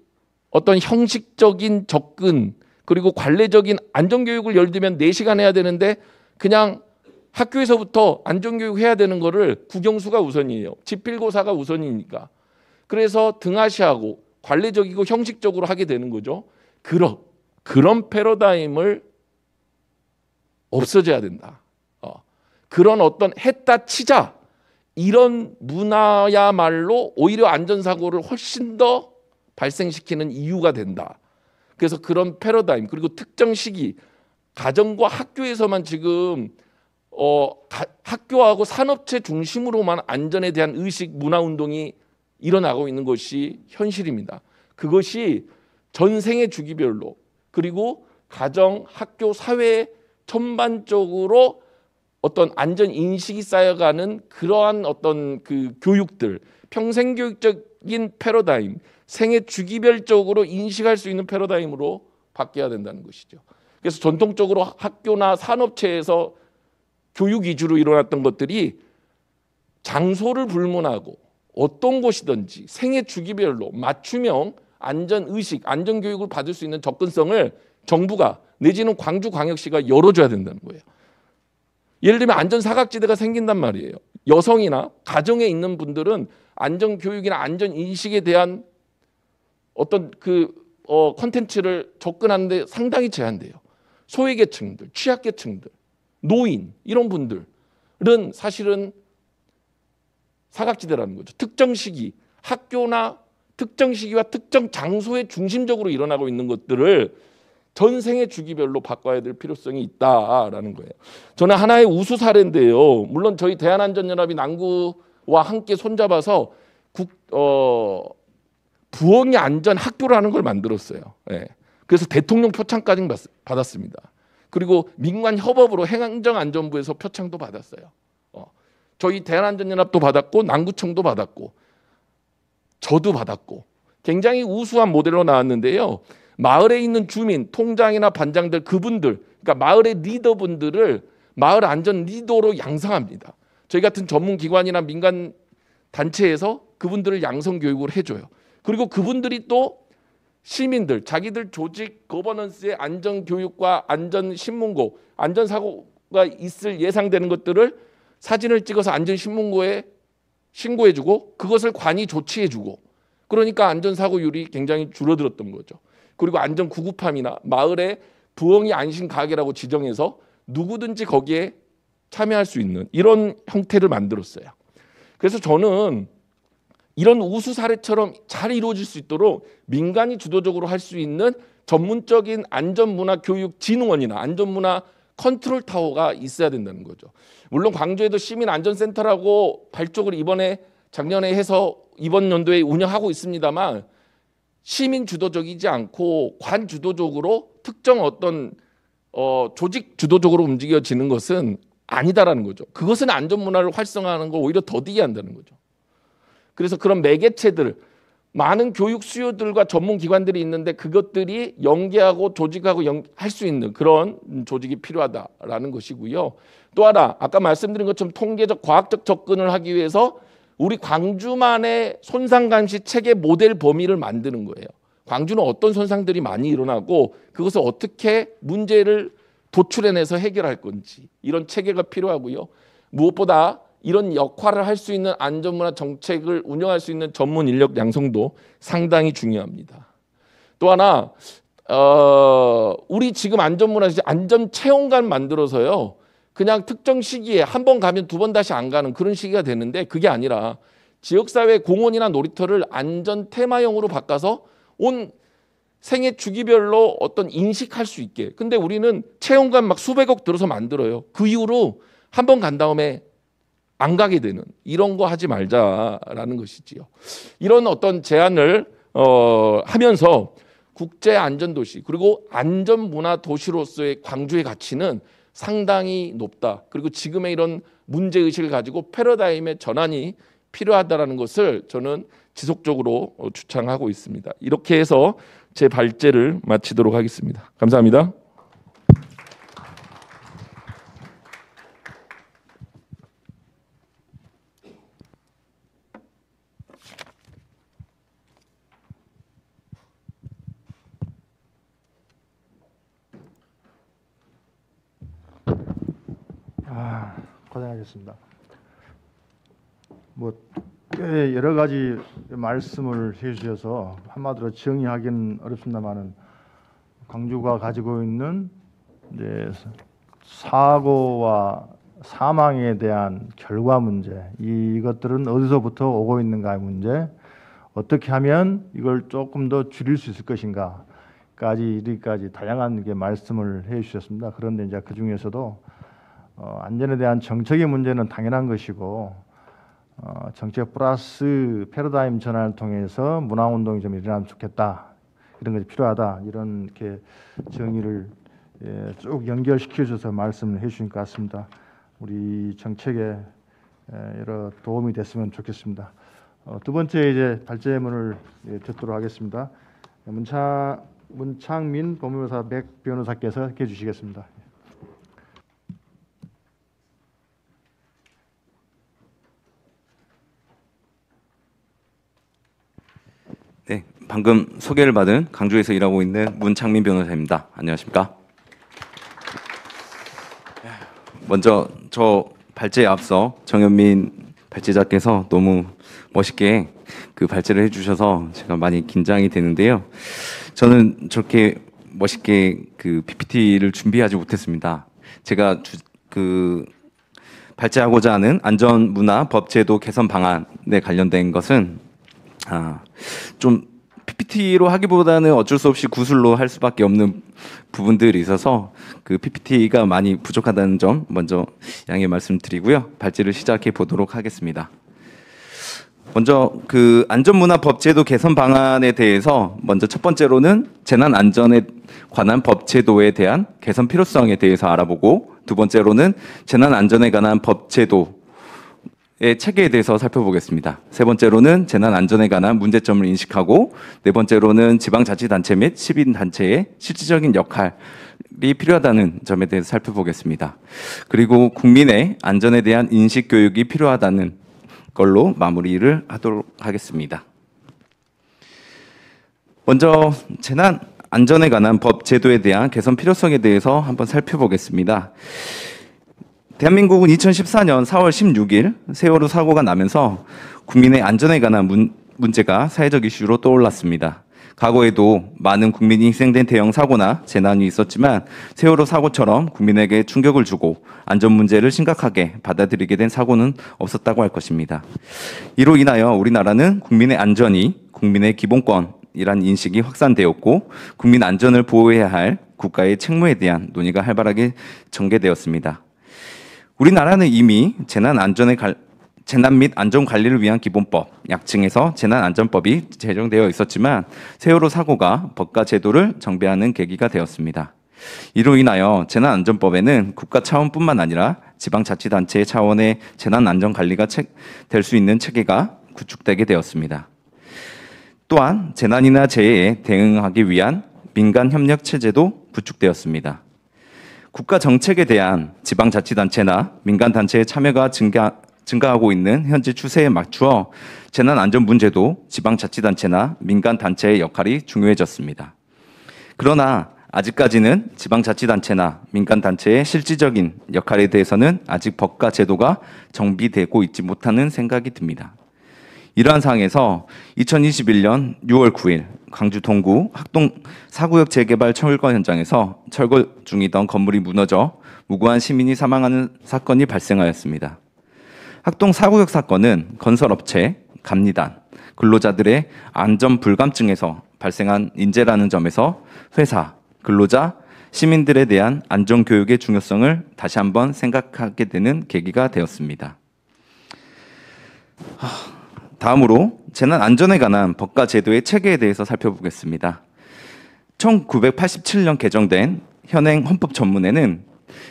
어떤 형식적인 접근 그리고 관례적인 안전교육을 예를 들면 4시간 해야 되는데 그냥 학교에서부터 안전교육 해야 되는 거를 국영수가 우선이에요. 지필고사가 우선이니까. 그래서 등하시하고 관례적이고 형식적으로 하게 되는 거죠. 그런 패러다임을 없어져야 된다. 그런 어떤 했다 치자 이런 문화야말로 오히려 안전사고를 훨씬 더 발생시키는 이유가 된다. 그래서 그런 패러다임 그리고 특정 시기 가정과 학교에서만 지금 학교하고 산업체 중심으로만 안전에 대한 의식 문화운동이 일어나고 있는 것이 현실입니다. 그것이 전생의 주기별로 그리고 가정, 학교, 사회 전반적으로 어떤 안전 인식이 쌓여가는 그러한 어떤 그 교육들, 평생 교육적인 패러다임, 생애 주기별적으로 인식할 수 있는 패러다임으로 바뀌어야 된다는 것이죠. 그래서 전통적으로 학교나 산업체에서 교육 위주로 일어났던 것들이 장소를 불문하고 어떤 곳이든지 생애 주기별로 맞춤형 안전의식, 안전교육을 받을 수 있는 접근성을 정부가 내지는 광주광역시가 열어줘야 된다는 거예요. 예를 들면 안전사각지대가 생긴단 말이에요. 여성이나 가정에 있는 분들은 안전교육이나 안전인식에 대한 어떤 콘텐츠를 접근하는데 상당히 제한돼요. 소외계층들, 취약계층들, 노인 이런 분들은 사실은 사각지대라는 거죠. 특정 시기, 학교나 특정 시기와 특정 장소에 중심적으로 일어나고 있는 것들을 전 생애 주기별로 바꿔야 될 필요성이 있다라는 거예요. 저는 하나의 우수 사례인데요. 물론 저희 대한안전연합이 남구와 함께 손잡아서 부엉이 안전 학교라는 걸 만들었어요. 예. 그래서 대통령 표창까지 받았습니다. 그리고 민관 협업으로 행정안전부에서 표창도 받았어요. 저희 대한안전연합도 받았고 남구청도 받았고 저도 받았고 굉장히 우수한 모델로 나왔는데요. 마을에 있는 주민, 통장이나 반장들 그분들, 그러니까 마을의 리더분들을 마을 안전 리더로 양성합니다. 저희 같은 전문 기관이나 민간 단체에서 그분들을 양성 교육을 해줘요. 그리고 그분들이 또 시민들, 자기들 조직 거버넌스의 안전 교육과 안전 신문고, 안전 사고가 있을 예상되는 것들을 사진을 찍어서 안전 신문고에 신고해주고 그것을 관이 조치해주고 그러니까 안전사고율이 굉장히 줄어들었던 거죠. 그리고 안전 구급함이나 마을의 부엉이 안심 가게라고 지정해서 누구든지 거기에 참여할 수 있는 이런 형태를 만들었어요. 그래서 저는 이런 우수 사례처럼 잘 이루어질 수 있도록 민간이 주도적으로 할 수 있는 전문적인 안전문화 교육 진흥원이나 안전문화 컨트롤 타워가 있어야 된다는 거죠. 물론 광주에도 시민안전센터라고 발족을 작년에 해서 이번 연도에 운영하고 있습니다만 시민 주도적이지 않고 관 주도적으로 특정 어떤 조직 주도적으로 움직여지는 것은 아니다라는 거죠. 그것은 안전문화를 활성화하는 걸 오히려 더디게 한다는 거죠. 그래서 그런 매개체들, 많은 교육 수요들과 전문 기관들이 있는데 그것들이 연계하고 조직하고 할 수 있는 그런 조직이 필요하다라는 것이고요. 또 하나 아까 말씀드린 것처럼 통계적 과학적 접근을 하기 위해서 우리 광주만의 손상감시 체계 모델 범위를 만드는 거예요. 광주는 어떤 손상들이 많이 일어나고 그것을 어떻게 문제를 도출해내서 해결할 건지 이런 체계가 필요하고요. 무엇보다 이런 역할을 할 수 있는 안전문화 정책을 운영할 수 있는 전문 인력 양성도 상당히 중요합니다. 또 하나 우리 지금 안전문화 안전체험관 만들어서요. 그냥 특정 시기에 한 번 가면 두 번 다시 안 가는 그런 시기가 되는데 그게 아니라 지역사회 공원이나 놀이터를 안전 테마형으로 바꿔서 온 생애 주기별로 어떤 인식할 수 있게. 근데 우리는 체험관 막 수백억 들어서 만들어요. 그 이후로 한 번 간 다음에 안 가게 되는 이런 거 하지 말자라는 것이지요. 이런 어떤 제안을 하면서 국제 안전도시 그리고 안전문화 도시로서의 광주의 가치는 상당히 높다. 그리고 지금의 이런 문제의식을 가지고 패러다임의 전환이 필요하다는 것을 저는 지속적으로 주창하고 있습니다. 이렇게 해서 제 발제를 마치도록 하겠습니다. 감사합니다. 고생하셨습니다. 꽤 여러 가지 말씀을 해주셔서 한마디로 정의하기는 어렵습니다만은 광주가 가지고 있는 이제 사고와 사망에 대한 결과 문제, 이것들은 어디서부터 오고 있는가의 문제, 어떻게 하면 이걸 조금 더 줄일 수 있을 것인가까지 이렇게까지 다양한 말씀을 해주셨습니다. 그런데 이제 그 중에서도 안전에 대한 정책의 문제는 당연한 것이고 정책 플러스 패러다임 전환을 통해서 문화운동이 좀 일어나면 좋겠다. 이런 것이 필요하다. 이런 이렇게 정의를 쭉 연결시켜 줘서 말씀을 해 주신 것 같습니다. 우리 정책에 여러 도움이 됐으면 좋겠습니다. 두 번째 이제 발제문을 듣도록 하겠습니다. 문창민 법무사 백 변호사께서 해 주시겠습니다. 방금 소개를 받은 강주에서 일하고 있는 문창민 변호사입니다. 안녕하십니까? 먼저 저 발제에 앞서 정현민 발제자께서 너무 멋있게 그 발제를 해주셔서 제가 많이 긴장이 되는데요. 저는 저렇게 멋있게 그 PPT를 준비하지 못했습니다. 제가 발제하고자 하는 안전문화 법제도 개선 방안에 관련된 것은 좀 PPT로 하기보다는 어쩔 수 없이 구술로 할 수밖에 없는 부분들이 있어서 그 PPT가 많이 부족하다는 점 먼저 양해 말씀드리고요. 발제를 시작해 보도록 하겠습니다. 먼저 그 안전문화 법제도 개선 방안에 대해서 먼저 첫 번째로는 재난 안전에 관한 법제도에 대한 개선 필요성에 대해서 알아보고, 두 번째로는 재난 안전에 관한 법제도의 체계에 대해서 살펴보겠습니다. 세 번째로는 재난 안전에 관한 문제점을 인식하고, 네 번째로는 지방자치단체 및 시민단체의 실질적인 역할이 필요하다는 점에 대해서 살펴보겠습니다. 그리고 국민의 안전에 대한 인식 교육이 필요하다는 걸로 마무리를 하도록 하겠습니다. 먼저 재난 안전에 관한 법 제도에 대한 개선 필요성에 대해서 한번 살펴보겠습니다. 대한민국은 2014년 4월 16일 세월호 사고가 나면서 국민의 안전에 관한 문제가 사회적 이슈로 떠올랐습니다. 과거에도 많은 국민이 희생된 대형 사고나 재난이 있었지만 세월호 사고처럼 국민에게 충격을 주고 안전 문제를 심각하게 받아들이게 된 사고는 없었다고 할 것입니다. 이로 인하여 우리나라는 국민의 안전이 국민의 기본권이란 인식이 확산되었고, 국민 안전을 보호해야 할 국가의 책무에 대한 논의가 활발하게 전개되었습니다. 우리나라는 이미 재난 및 안전 관리를 위한 기본법, 약칭해서 재난안전법이 제정되어 있었지만 세월호 사고가 법과 제도를 정비하는 계기가 되었습니다. 이로 인하여 재난안전법에는 국가 차원뿐만 아니라 지방자치단체 차원의 재난안전관리가 될 수 있는 체계가 구축되게 되었습니다. 또한 재난이나 재해에 대응하기 위한 민간협력체제도 구축되었습니다. 국가 정책에 대한 지방자치단체나 민간단체의 참여가 증가하고 있는 현재 추세에 맞추어 재난안전 문제도 지방자치단체나 민간단체의 역할이 중요해졌습니다. 그러나 아직까지는 지방자치단체나 민간단체의 실질적인 역할에 대해서는 아직 법과 제도가 정비되고 있지 못하는 생각이 듭니다. 이러한 상황에서 2021년 6월 9일 광주 동구 학동 사구역 재개발 철거 현장에서 철거 중이던 건물이 무너져 무고한 시민이 사망하는 사건이 발생하였습니다. 학동 사구역 사건은 건설업체, 감리단, 근로자들의 안전 불감증에서 발생한 인재라는 점에서 회사, 근로자, 시민들에 대한 안전 교육의 중요성을 다시 한번 생각하게 되는 계기가 되었습니다. 다음으로 재난 안전에 관한 법과 제도의 체계에 대해서 살펴보겠습니다. 1987년 개정된 현행 헌법 전문에는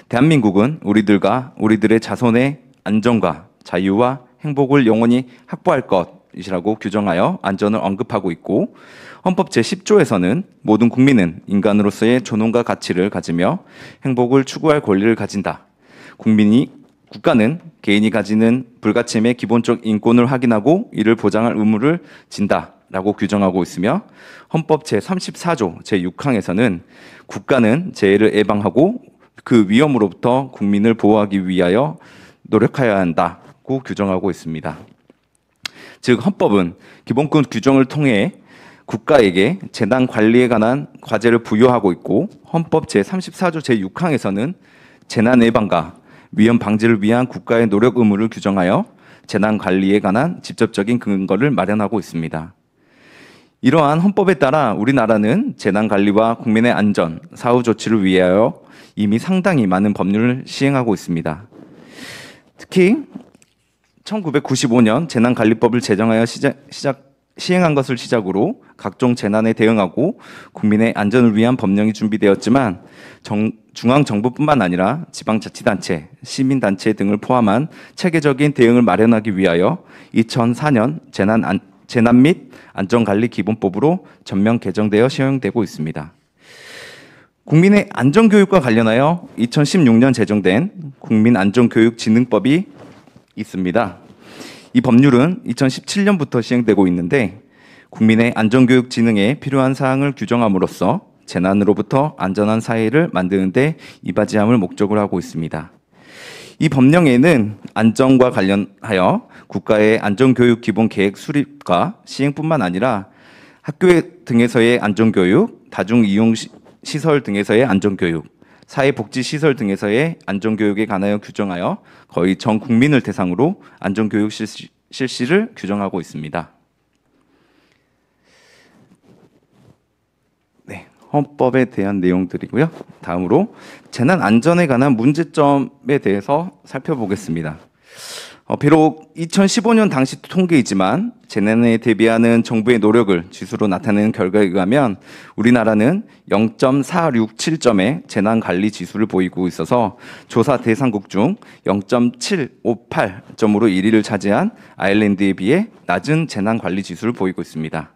대한민국은 우리들의 자손의 안전과 자유와 행복을 영원히 확보할 것이라고 규정하여 안전을 언급하고 있고, 헌법 제10조에서는 모든 국민은 인간으로서의 존엄과 가치를 가지며 행복을 추구할 권리를 가진다. 국가는 개인이 가지는 불가침의 기본적 인권을 확인하고 이를 보장할 의무를 진다라고 규정하고 있으며, 헌법 제34조 제6항에서는 국가는 재해를 예방하고 그 위험으로부터 국민을 보호하기 위하여 노력해야 한다고 규정하고 있습니다. 즉 헌법은 기본권 규정을 통해 국가에게 재난 관리에 관한 과제를 부여하고 있고, 헌법 제34조 제6항에서는 재난 예방과 위험 방지를 위한 국가의 노력 의무를 규정하여 재난 관리에 관한 직접적인 근거를 마련하고 있습니다. 이러한 헌법에 따라 우리나라는 재난 관리와 국민의 안전, 사후 조치를 위하여 이미 상당히 많은 법률을 시행하고 있습니다. 특히 1995년 재난관리법을 제정하여 시행한 것을 시작으로 각종 재난에 대응하고 국민의 안전을 위한 법령이 준비되었지만 중앙정부뿐만 아니라 지방자치단체, 시민단체 등을 포함한 체계적인 대응을 마련하기 위하여 2004년 재난 및 안전관리기본법으로 전면 개정되어 시행되고 있습니다. 국민의 안전교육과 관련하여 2016년 제정된 국민안전교육진흥법이 있습니다. 이 법률은 2017년부터 시행되고 있는데, 국민의 안전교육 진흥에 필요한 사항을 규정함으로써 재난으로부터 안전한 사회를 만드는 데 이바지함을 목적으로 하고 있습니다. 이 법령에는 안전과 관련하여 국가의 안전교육 기본 계획 수립과 시행뿐만 아니라 학교 등에서의 안전교육, 다중이용시설 등에서의 안전교육, 사회복지시설 등에서의 안전교육에 관하여 규정하여 거의 전 국민을 대상으로 안전교육 실시를 규정하고 있습니다. 네, 헌법에 대한 내용들이고요. 다음으로 재난 안전에 관한 문제점에 대해서 살펴보겠습니다. 비록 2015년 당시 통계이지만 재난에 대비하는 정부의 노력을 지수로 나타내는 결과에 의하면 우리나라는 0.467점의 재난관리 지수를 보이고 있어서 조사 대상국 중 0.758점으로 1위를 차지한 아일랜드에 비해 낮은 재난관리 지수를 보이고 있습니다.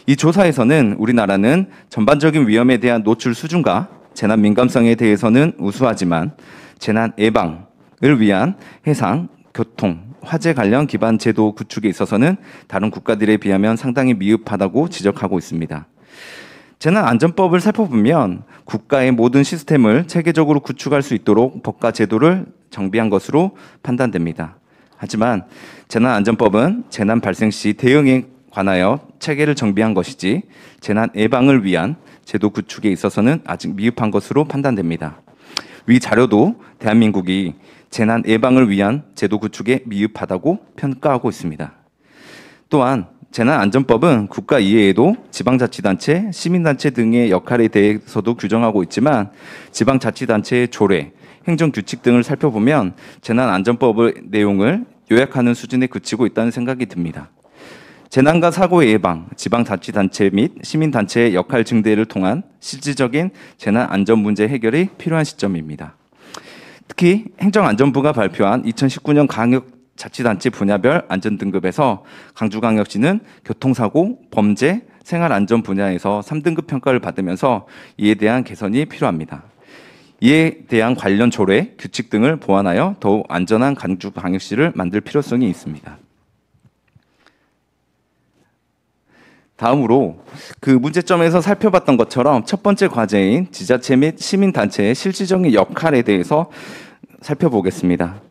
이 조사에서는 우리나라는 전반적인 위험에 대한 노출 수준과 재난 민감성에 대해서는 우수하지만 재난 예방을 위한 해상, 교통, 화재 관련 기반 제도 구축에 있어서는 다른 국가들에 비하면 상당히 미흡하다고 지적하고 있습니다. 재난안전법을 살펴보면 국가의 모든 시스템을 체계적으로 구축할 수 있도록 법과 제도를 정비한 것으로 판단됩니다. 하지만 재난안전법은 재난 발생 시 대응에 관하여 체계를 정비한 것이지 재난 예방을 위한 제도 구축에 있어서는 아직 미흡한 것으로 판단됩니다. 위 자료도 대한민국이 재난 예방을 위한 제도 구축에 미흡하다고 평가하고 있습니다. 또한 재난안전법은 국가 이외에도 지방자치단체, 시민단체 등의 역할에 대해서도 규정하고 있지만 지방자치단체의 조례, 행정규칙 등을 살펴보면 재난안전법의 내용을 요약하는 수준에 그치고 있다는 생각이 듭니다. 재난과 사고의 예방, 지방자치단체 및 시민단체의 역할 증대를 통한 실질적인 재난안전 문제 해결이 필요한 시점입니다. 특히 행정안전부가 발표한 2019년 광역자치단체 분야별 안전등급에서 강주광역시는 교통사고, 범죄, 생활안전 분야에서 3등급 평가를 받으면서 이에 대한 개선이 필요합니다. 이에 대한 관련 조례, 규칙 등을 보완하여 더욱 안전한 강주광역시를 만들 필요성이 있습니다. 다음으로 그 문제점에서 살펴봤던 것처럼 첫 번째 과제인 지자체 및 시민단체의 실질적인 역할에 대해서 살펴보겠습니다.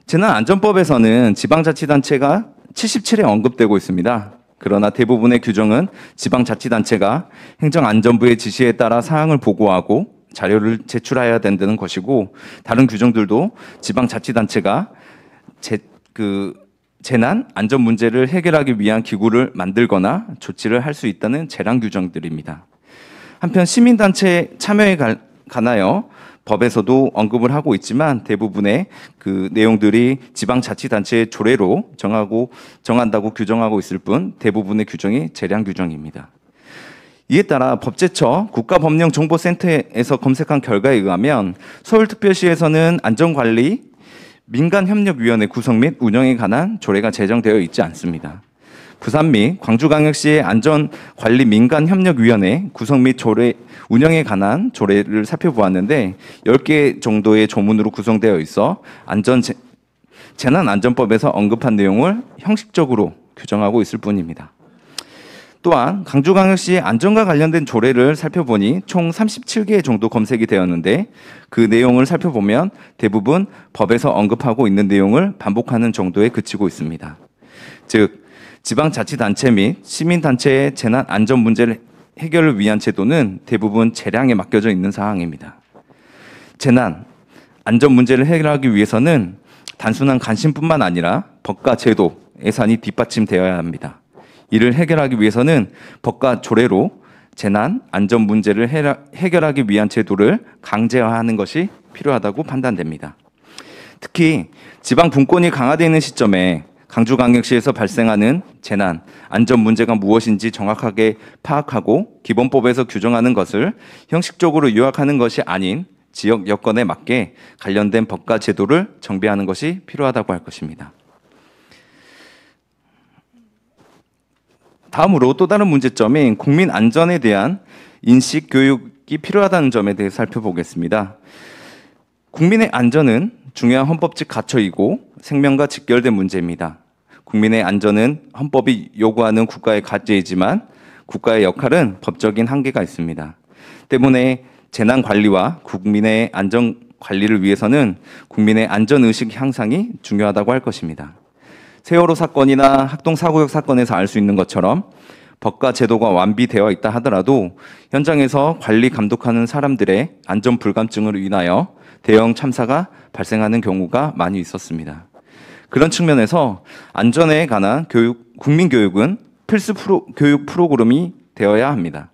재난안전법에서는 지방자치단체가 77회 언급되고 있습니다. 그러나 대부분의 규정은 지방자치단체가 행정안전부의 지시에 따라 사항을 보고하고 자료를 제출해야 된다는 것이고 다른 규정들도 지방자치단체가 재난 안전 문제를 해결하기 위한 기구를 만들거나 조치를 할 수 있다는 재량 규정들입니다. 한편 시민단체 참여에 관하여 법에서도 언급을 하고 있지만 대부분의 그 내용들이 지방자치단체의 조례로 정한다고 규정하고 있을 뿐 대부분의 규정이 재량 규정입니다. 이에 따라 법제처 국가법령정보센터에서 검색한 결과에 의하면 서울특별시에서는 안전관리 민간협력위원회 구성 및 운영에 관한 조례가 제정되어 있지 않습니다. 부산 및 광주광역시의 안전관리 민간협력위원회 구성 및 조례 운영에 관한 조례를 살펴보았는데 10개 정도의 조문으로 구성되어 있어 재난안전법에서 언급한 내용을 형식적으로 규정하고 있을 뿐입니다. 또한 강주광역시 안전과 관련된 조례를 살펴보니 총 37개 정도 검색이 되었는데 그 내용을 살펴보면 대부분 법에서 언급하고 있는 내용을 반복하는 정도에 그치고 있습니다. 즉 지방자치단체 및 시민단체의 재난 안전 문제를 해결을 위한 제도는 대부분 재량에 맡겨져 있는 상황입니다. 재난 안전 문제를 해결하기 위해서는 단순한 관심뿐만 아니라 법과 제도, 예산이 뒷받침되어야 합니다. 이를 해결하기 위해서는 법과 조례로 재난 안전 문제를 해결하기 위한 제도를 강제화하는 것이 필요하다고 판단됩니다. 특히 지방 분권이 강화되어 있는 시점에 강주광역시에서 발생하는 재난 안전 문제가 무엇인지 정확하게 파악하고 기본법에서 규정하는 것을 형식적으로 요약하는 것이 아닌 지역 여건에 맞게 관련된 법과 제도를 정비하는 것이 필요하다고 할 것입니다. 다음으로 또 다른 문제점인 국민 안전에 대한 인식 교육이 필요하다는 점에 대해 살펴보겠습니다. 국민의 안전은 중요한 헌법적 가치이고 생명과 직결된 문제입니다. 국민의 안전은 헌법이 요구하는 국가의 과제이지만 국가의 역할은 법적인 한계가 있습니다. 때문에 재난 관리와 국민의 안전 관리를 위해서는 국민의 안전 의식 향상이 중요하다고 할 것입니다. 세월호 사건이나 학동 사고역 사건에서 알 수 있는 것처럼 법과 제도가 완비되어 있다 하더라도 현장에서 관리 감독하는 사람들의 안전 불감증으로 인하여 대형 참사가 발생하는 경우가 많이 있었습니다. 그런 측면에서 안전에 관한 국민 교육은 필수 교육 프로그램이 되어야 합니다.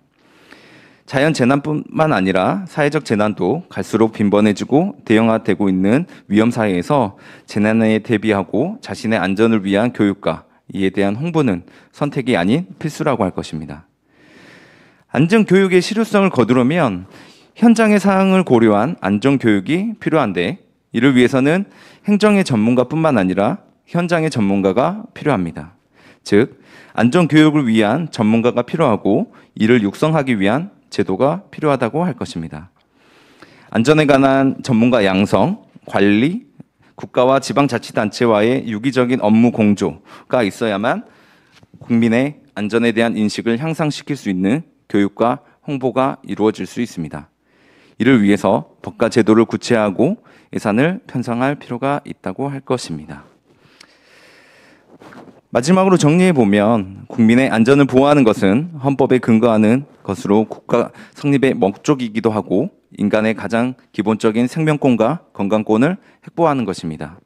자연 재난뿐만 아니라 사회적 재난도 갈수록 빈번해지고 대형화되고 있는 위험 사회에서 재난에 대비하고 자신의 안전을 위한 교육과 이에 대한 홍보는 선택이 아닌 필수라고 할 것입니다. 안전 교육의 실효성을 거두려면 현장의 상황을 고려한 안전 교육이 필요한데 이를 위해서는 행정의 전문가뿐만 아니라 현장의 전문가가 필요합니다. 즉, 안전 교육을 위한 전문가가 필요하고 이를 육성하기 위한 제도가 필요하다고 할 것입니다. 안전에 관한 전문가 양성, 관리, 국가와 지방자치단체와의 유기적인 업무 공조가 있어야만 국민의 안전에 대한 인식을 향상시킬 수 있는 교육과 홍보가 이루어질 수 있습니다. 이를 위해서 법과 제도를 구체화하고 예산을 편성할 필요가 있다고 할 것입니다. 마지막으로 정리해보면 국민의 안전을 보호하는 것은 헌법에 근거하는 것으로 국가 성립의 목적이기도 하고 인간의 가장 기본적인 생명권과 건강권을 확보하는 것입니다.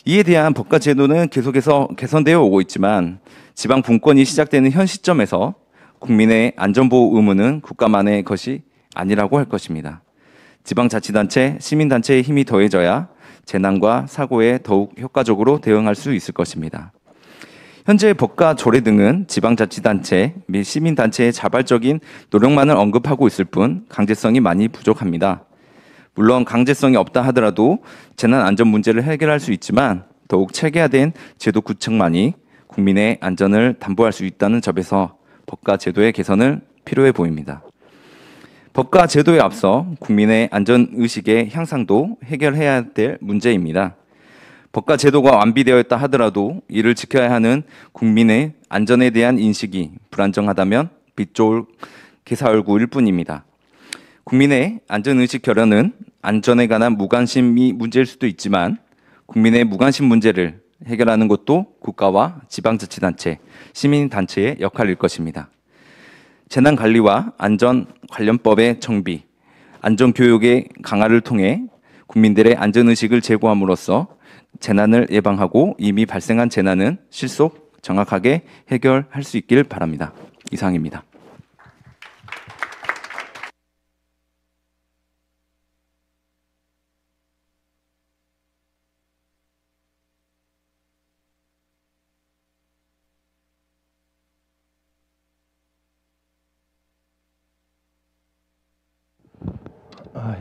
이에 대한 법과 제도는 계속해서 개선되어 오고 있지만 지방 분권이 시작되는 현 시점에서 국민의 안전보호 의무는 국가만의 것이 아니라고 할 것입니다. 지방자치단체, 시민단체의 힘이 더해져야 재난과 사고에 더욱 효과적으로 대응할 수 있을 것입니다. 현재 법과 조례 등은 지방자치단체 및 시민단체의 자발적인 노력만을 언급하고 있을 뿐 강제성이 많이 부족합니다. 물론 강제성이 없다 하더라도 재난 안전 문제를 해결할 수 있지만 더욱 체계화된 제도 구축만이 국민의 안전을 담보할 수 있다는 점에서 법과 제도의 개선을 필요해 보입니다. 법과 제도에 앞서 국민의 안전의식의 향상도 해결해야 될 문제입니다. 법과 제도가 완비되어 있다 하더라도 이를 지켜야 하는 국민의 안전에 대한 인식이 불안정하다면 빛 좋을 개사얼굴일 뿐입니다. 국민의 안전의식 결여는 안전에 관한 무관심이 문제일 수도 있지만 국민의 무관심 문제를 해결하는 것도 국가와 지방자치단체, 시민단체의 역할일 것입니다. 재난관리와 안전관련법의 정비, 안전교육의 강화를 통해 국민들의 안전의식을 제고함으로써 재난을 예방하고 이미 발생한 재난은 실속 정확하게 해결할 수 있길 바랍니다. 이상입니다.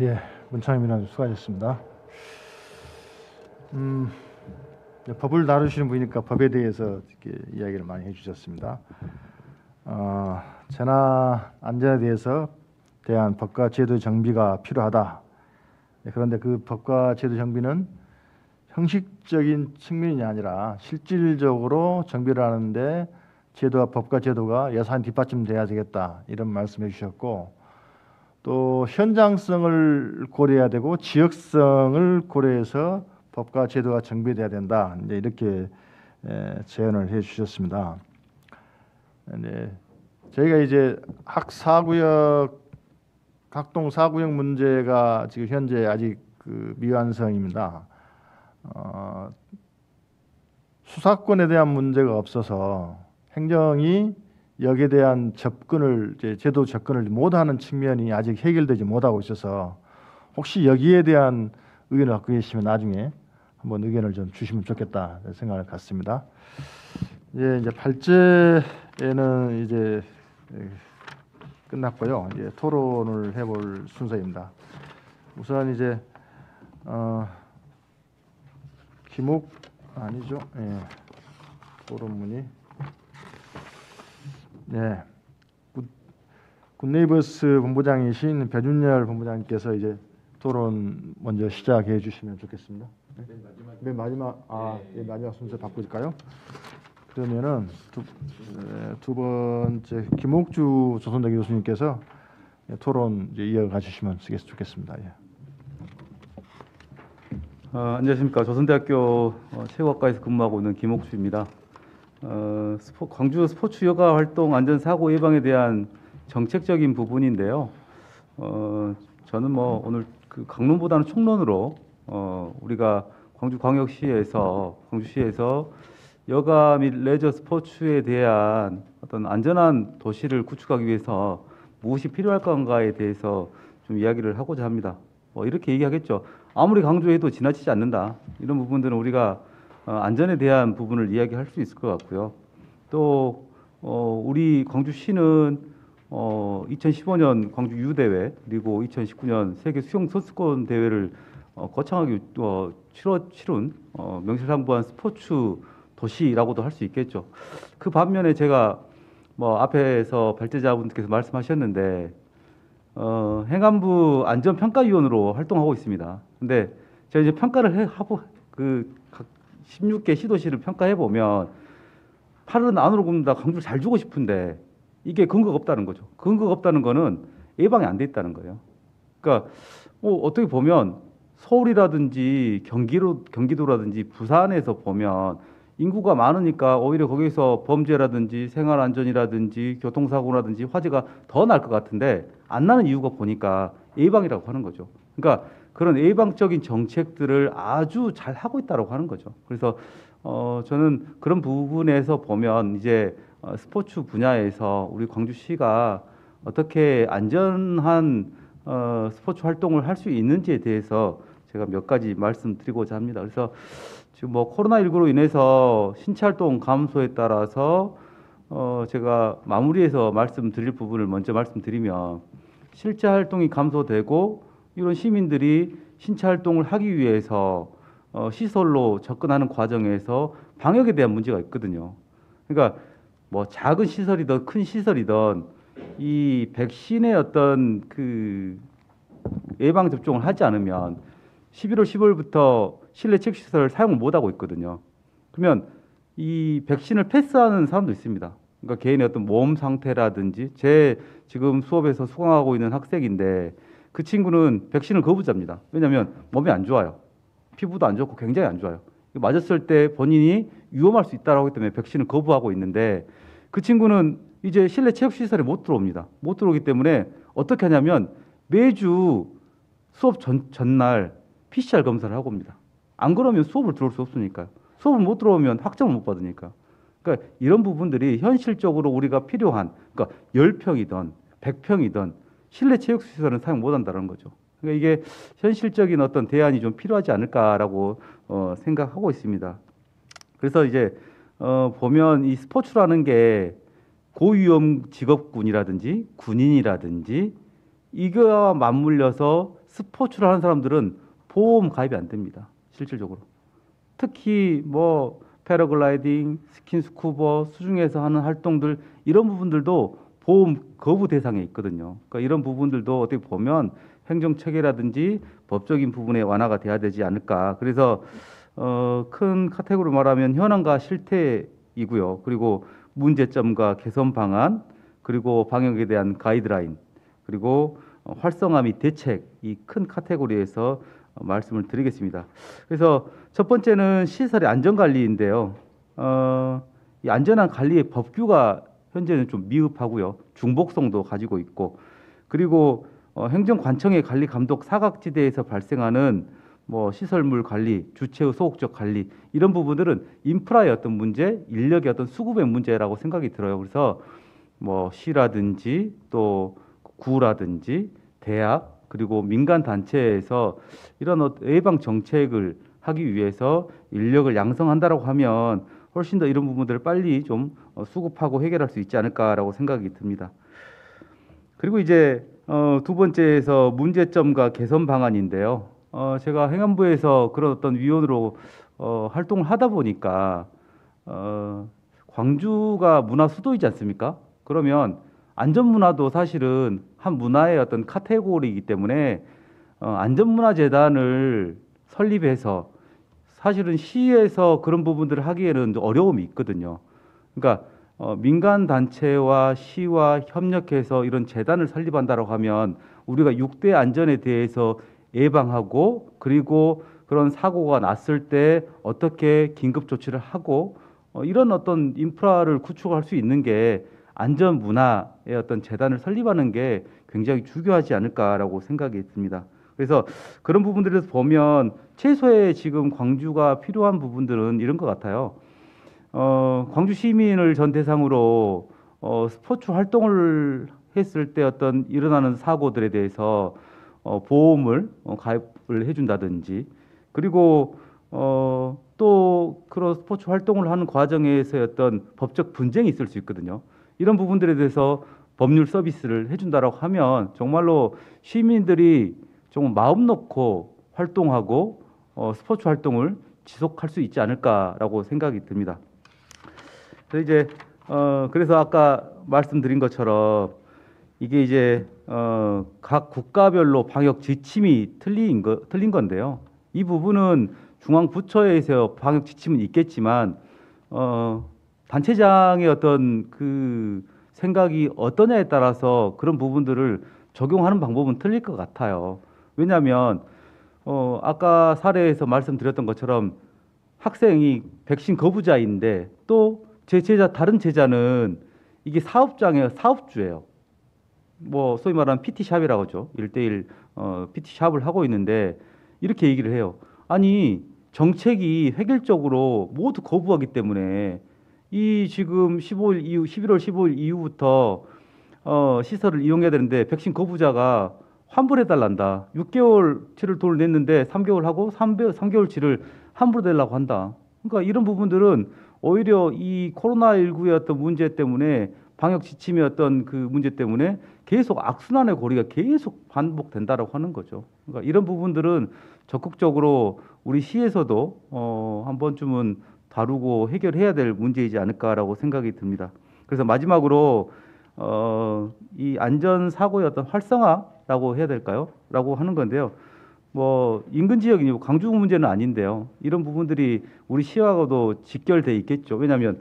예, 문창입니다. 수고하셨습니다. 법을 다루시는 분이니까 법에 대해서 이렇게 이야기를 많이 해주셨습니다. 재난 안전에 대한 법과 제도 정비가 필요하다. 그런데 그 법과 제도 정비는 형식적인 측면이 아니라 실질적으로 정비를 하는데 법과 제도가 예산 뒷받침돼야 되겠다 이런 말씀해 주셨고 또 현장성을 고려해야 되고 지역성을 고려해서 법과 제도가 정비돼야 된다. 이제 이렇게 제언을 해 주셨습니다. 저희가 이제 학동 사구역 문제가 지금 현재 아직 미완성입니다. 수사권에 대한 문제가 없어서 행정이 여기에 대한 제도 접근을 못하는 측면이 아직 해결되지 못하고 있어서 혹시 여기에 대한 의견을 갖고 계시면 나중에 한번 의견을 좀 주시면 좋겠다 생각을 갖습니다. 이제 발제는 이제 끝났고요. 이제 토론을 해볼 순서입니다. 우선 이제 기목 아니죠? 예. 토론문이 네. 굿네이버스 본부장이신 배준열 본부장님께서 이제 토론 먼저 시작해 주시면 좋겠습니다. 맨 마지막 마지막 순서 바꿀까요? 그러면은 두 번째 김옥주 조선대 교수님께서 토론 이제 이어가 주시면 좋겠습니다. 예. 안녕하십니까. 조선대학교 체육학과에서 근무하고 있는 김옥주입니다. 광주 스포츠 여가 활동 안전사고 예방에 대한 정책적인 부분인데요. 저는 뭐 오늘 그 강론보다는 총론으로 우리가 광주시에서 여가 및 레저 스포츠에 대한 어떤 안전한 도시를 구축하기 위해서 무엇이 필요할 건가에 대해서 좀 이야기를 하고자 합니다. 이렇게 얘기하겠죠. 아무리 강조해도 지나치지 않는다. 이런 부분들은 우리가 안전에 대한 부분을 이야기할 수 있을 것 같고요. 또 우리 광주시는 2015년 광주 유대회 그리고 2019년 세계 수영 선수권 대회를 거창하게 치룬 명실상부한 스포츠 도시라고도 할 수 있겠죠. 그 반면에 제가 앞에서 발제자분들께서 말씀하셨는데 행안부 안전평가위원으로 활동하고 있습니다. 근데 제가 이제 평가를 하고 각 16개 시도시를 평가해 보면 팔은 안으로 굽는다 강조를 잘 주고 싶은데 이게 근거가 없다는 거죠. 근거가 없다는 거는 예방이 안 돼 있다는 거예요. 그러니까 어떻게 보면 서울이라든지 경기도라든지 부산에서 보면 인구가 많으니까 오히려 거기서 범죄라든지 생활안전이라든지 교통사고라든지 화재가 더 날 것 같은데 안 나는 이유가 보니까 예방이라고 하는 거죠. 그러니까 그런 예방적인 정책들을 아주 잘 하고 있다고 하는 거죠. 그래서 저는 그런 부분에서 보면 이제 스포츠 분야에서 우리 광주시가 어떻게 안전한 스포츠 활동을 할 수 있는지에 대해서 제가 몇 가지 말씀드리고자 합니다. 그래서 지금 코로나19로 인해서 신체 활동 감소에 따라서 제가 마무리해서 말씀드릴 부분을 먼저 말씀드리면 실제 활동이 감소되고 이런 시민들이 신체 활동을 하기 위해서 시설로 접근하는 과정에서 방역에 대한 문제가 있거든요. 그러니까 작은 시설이든 큰 시설이든 이 백신의 어떤 그 예방 접종을 하지 않으면 11월 10월부터 실내 체육시설을 사용을 못하고 있거든요. 그러면 이 백신을 패스하는 사람도 있습니다. 그러니까 개인의 어떤 몸 상태라든지 제 지금 수업에서 수강하고 있는 학생인데 그 친구는 백신을 거부자입니다. 왜냐하면 몸이 안 좋아요. 피부도 안 좋고 굉장히 안 좋아요. 맞았을 때 본인이 위험할 수 있다고 하기 때문에 백신을 거부하고 있는데 그 친구는 이제 실내 체육시설에 못 들어옵니다. 못 들어오기 때문에 어떻게 하냐면 매주 수업 전날 PCR 검사를 하고 옵니다. 안 그러면 수업을 들어올 수 없으니까요. 수업을 못 들어오면 학점을 못 받으니까. 그러니까 이런 부분들이 현실적으로 우리가 필요한, 그러니까 10평이든 100평이든 실내 체육시설은 사용 못 한다는 거죠. 그러니까 이게 현실적인 어떤 대안이 좀 필요하지 않을까라고 생각하고 있습니다. 그래서 이제 보면 이 스포츠라는 게 고위험 직업군이라든지 군인이라든지 이거와 맞물려서 스포츠를 하는 사람들은 보험 가입이 안 됩니다. 실질적으로. 특히 패러글라이딩, 스킨스쿠버, 수중에서 하는 활동들 이런 부분들도 보험 거부 대상에 있거든요. 그러니까 이런 부분들도 어떻게 보면 행정 체계라든지 법적인 부분에 완화가 돼야 되지 않을까. 그래서 큰 카테고리로 말하면 현황과 실태이고요. 그리고 문제점과 개선 방안, 그리고 방역에 대한 가이드라인, 그리고 활성화 및 대책 이 큰 카테고리에서 말씀을 드리겠습니다. 그래서 첫 번째는 시설의 안전관리인데요. 이 안전한 관리의 법규가 현재는 좀 미흡하고요. 중복성도 가지고 있고, 그리고 행정관청의 관리 감독 사각지대에서 발생하는 시설물 관리, 주체의 소극적 관리 이런 부분들은 인프라의 어떤 문제, 인력의 어떤 수급의 문제라고 생각이 들어요. 그래서 시라든지 또 구라든지 대학 그리고 민간 단체에서 이런 예방 정책을 하기 위해서 인력을 양성한다라고 하면 훨씬 더 이런 부분들을 빨리 좀 수급하고 해결할 수 있지 않을까라고 생각이 듭니다. 그리고 이제 두 번째에서 문제점과 개선 방안인데요. 제가 행안부에서 그런 어떤 위원으로 활동을 하다 보니까 광주가 문화 수도이지 않습니까? 그러면 안전문화도 사실은 한 문화의 어떤 카테고리이기 때문에 안전문화재단을 설립해서 사실은 시에서 그런 부분들을 하기에는 어려움이 있거든요. 그러니까 민간 단체와 시와 협력해서 이런 재단을 설립한다고 하면 우리가 6대 안전에 대해서 예방하고 그리고 그런 사고가 났을 때 어떻게 긴급 조치를 하고 이런 어떤 인프라를 구축할 수 있는 게 안전 문화의 어떤 재단을 설립하는 게 굉장히 중요하지 않을까라고 생각이 듭니다. 그래서 그런 부분들에서 보면 최소의 지금 광주가 필요한 부분들은 이런 것 같아요. 광주 시민을 전 대상으로 스포츠 활동을 했을 때 어떤 일어나는 사고들에 대해서 보험을 가입을 해준다든지 그리고 또 그런 스포츠 활동을 하는 과정에서의 어떤 법적 분쟁이 있을 수 있거든요. 이런 부분들에 대해서 법률 서비스를 해준다라고 하면 정말로 시민들이 좀 마음 놓고 활동하고 스포츠 활동을 지속할 수 있지 않을까라고 생각이 듭니다. 그래서 이제 그래서 아까 말씀드린 것처럼 이게 이제 각 국가별로 방역 지침이 틀린 건데요. 이 부분은 중앙 부처에서 방역 지침은 있겠지만 단체장의 어떤 그 생각이 어떠냐에 따라서 그런 부분들을 적용하는 방법은 틀릴 것 같아요. 왜냐하면 아까 사례에서 말씀드렸던 것처럼 학생이 백신 거부자인데 또 제 제자 다른 제자는 이게 사업장이에요. 사업주예요. 뭐 소위 말하는 PT샵이라고 하죠. 1대1 PT샵을 하고 있는데 이렇게 얘기를 해요. 아니 정책이 획일적으로 모두 거부하기 때문에 이 지금 15일 이후 11월 15일 이후부터 시설을 이용해야 되는데 백신 거부자가 환불해 달란다. 6개월치를 돈을 냈는데 3개월 하고 3개월치를 환불해 달라고 한다. 그러니까 이런 부분들은 오히려 이 코로나19의 어떤 문제 때문에 방역 지침의 어떤 그 문제 때문에 계속 악순환의 고리가 계속 반복된다라고 하는 거죠. 그러니까 이런 부분들은 적극적으로 우리 시에서도 한 번쯤은 다루고 해결해야 될 문제이지 않을까라고 생각이 듭니다. 그래서 마지막으로 이 안전 사고의 어떤 활성화라고 해야 될까요? 라고 하는 건데요. 뭐 인근 지역이고 광주 문제는 아닌데요. 이런 부분들이 우리 시하고도 직결돼 있겠죠. 왜냐하면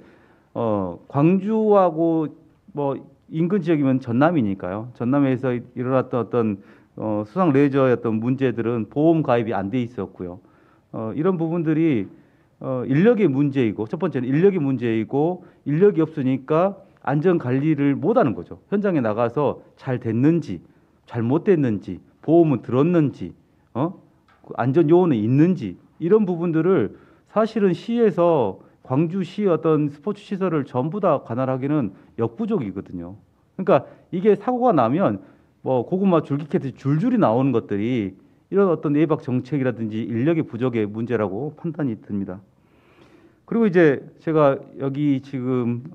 광주하고 뭐 인근 지역이면 전남이니까요. 전남에서 일어났던 어떤 수상 레저의 어떤 문제들은 보험 가입이 안 돼 있었고요. 이런 부분들이 인력의 문제이고 첫 번째는 인력의 문제이고 인력이 없으니까 안전 관리를 못하는 거죠. 현장에 나가서 잘 됐는지 잘못됐는지 보험은 들었는지 안전 요원은 있는지 이런 부분들을 사실은 시에서 광주시 어떤 스포츠 시설을 전부 다 관할하기는 역부족이거든요. 그러니까 이게 사고가 나면 뭐 고구마 줄기캐듯이 줄줄이 나오는 것들이 이런 어떤 예방 정책이라든지 인력의 부족의 문제라고 판단이 듭니다. 그리고 이제 제가 여기 지금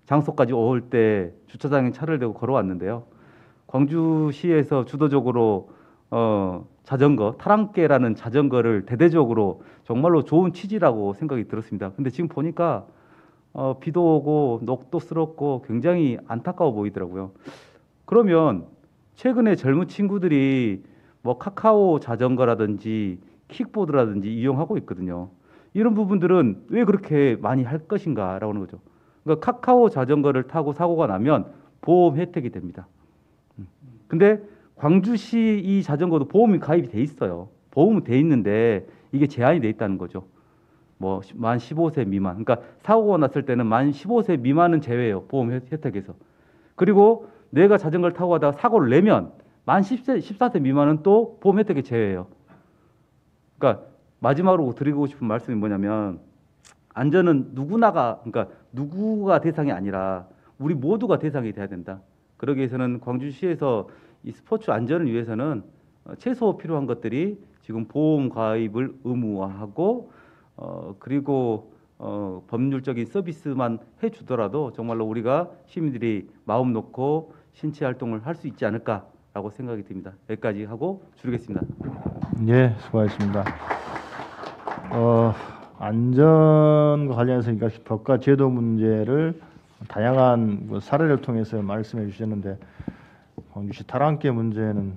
장소까지 올 때 주차장에 차를 대고 걸어왔는데요. 광주시에서 주도적으로 자전거, 타랑깨라는 자전거를 대대적으로 정말로 좋은 취지라고 생각이 들었습니다. 근데 지금 보니까 비도 오고 녹도 스럽고 굉장히 안타까워 보이더라고요. 그러면 최근에 젊은 친구들이 뭐 카카오 자전거라든지 킥보드라든지 이용하고 있거든요. 이런 부분들은 왜 그렇게 많이 할 것인가라고 하는 거죠. 그러니까 카카오 자전거를 타고 사고가 나면 보험 혜택이 됩니다. 근데 광주시 이 자전거도 보험이 가입이 돼 있어요. 보험은 돼 있는데 이게 제한이 돼 있다는 거죠. 뭐 만 15세 미만. 그러니까 사고가 났을 때는 만 15세 미만은 제외해요. 보험 혜택에서. 그리고 내가 자전거를 타고 가다가 사고를 내면 만 14세 미만은 또 보험 혜택에 제외해요. 그러니까 마지막으로 드리고 싶은 말씀이 뭐냐면 안전은 그러니까 누구가 대상이 아니라 우리 모두가 대상이 돼야 된다. 그러기 위해서는 광주시에서 이 스포츠 안전을 위해서는 최소 필요한 것들이 지금 보험 가입을 의무화하고 그리고 법률적인 서비스만 해주더라도 정말로 우리가 시민들이 마음 놓고 신체 활동을 할 수 있지 않을까라고 생각이 듭니다. 여기까지 하고 줄이겠습니다. 예, 수고하셨습니다. 안전과 관련해서 그러니까 법과 제도 문제를 다양한 사례를 통해서 말씀해 주셨는데 광주시 타랑깨 문제는